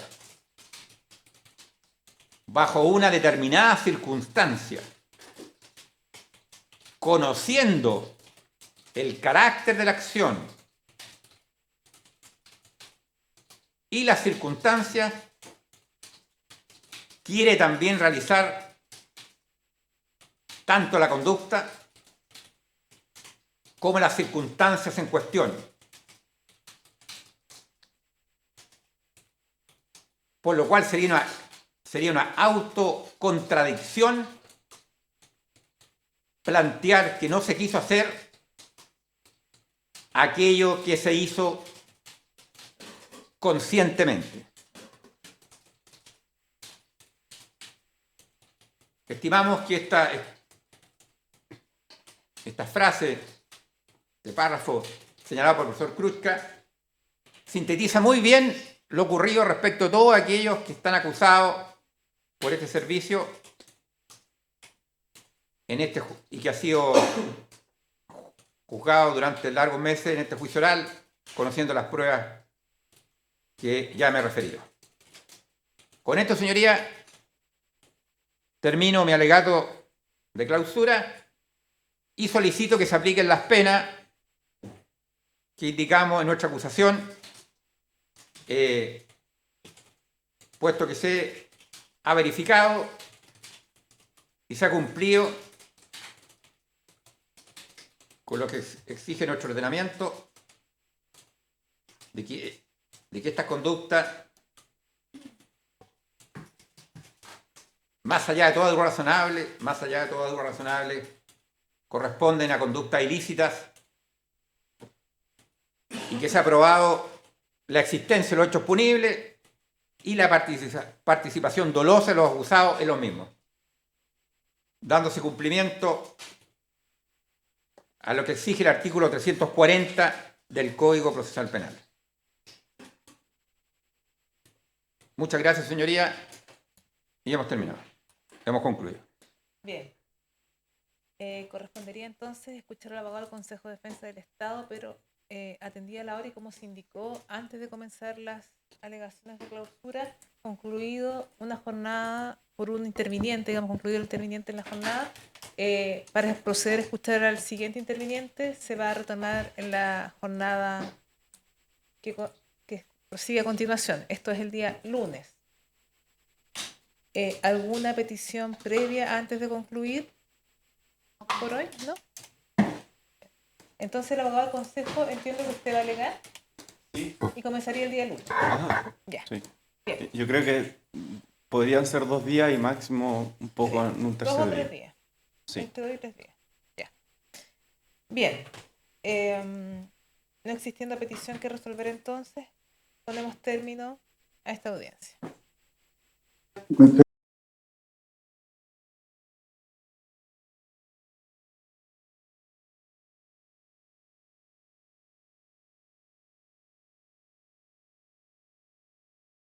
S2: bajo una determinada circunstancia, conociendo el carácter de la acción y las circunstancias, quiere también realizar tanto la conducta como las circunstancias en cuestión. Por lo cual sería una autocontradicción plantear que no se quiso hacer aquello que se hizo conscientemente. Estimamos que esta frase de párrafo señalado por el profesor Kruczka sintetiza muy bien lo ocurrido respecto a todos aquellos que están acusados por este servicio y que ha sido juzgado durante largos meses en este juicio oral, conociendo las pruebas que ya me he referido. Con esto, señoría, termino mi alegato de clausura y solicito que se apliquen las penas que indicamos en nuestra acusación, puesto que se ha verificado y se ha cumplido con lo que exige nuestro ordenamiento de que estas conductas, más allá de toda duda razonable, corresponden a conductas ilícitas y que se ha probado la existencia de los hechos punibles y la participación dolosa de los acusados en los mismos, dándose cumplimiento a lo que exige el artículo 340 del Código Procesal Penal. Muchas gracias, señoría, y hemos terminado. Hemos concluido.
S1: Bien. Correspondería entonces escuchar al abogado del Consejo de Defensa del Estado, pero atendida la hora y como se indicó antes de comenzar las alegaciones de clausura, concluido una jornada por un interviniente, concluido el interviniente en la jornada, para proceder a escuchar al siguiente interviniente se va a retomar en la jornada que prosigue a continuación. Esto es el día lunes. ¿Alguna petición previa antes de concluir por hoy? ¿No? Entonces el abogado del Consejo, entiendo que usted va a alegar.
S5: Sí.
S1: Y comenzaría el día lunes.
S5: Ajá.
S1: Ya.
S5: Sí.
S1: Bien.
S5: Yo creo que podrían ser 2 días y máximo un poco en un
S1: 2
S5: tercer
S1: o
S5: día.
S1: 3 días.
S5: Sí.
S1: Entre 2 y 3 días. Ya. Bien. No existiendo petición que resolver entonces, ponemos término a esta audiencia.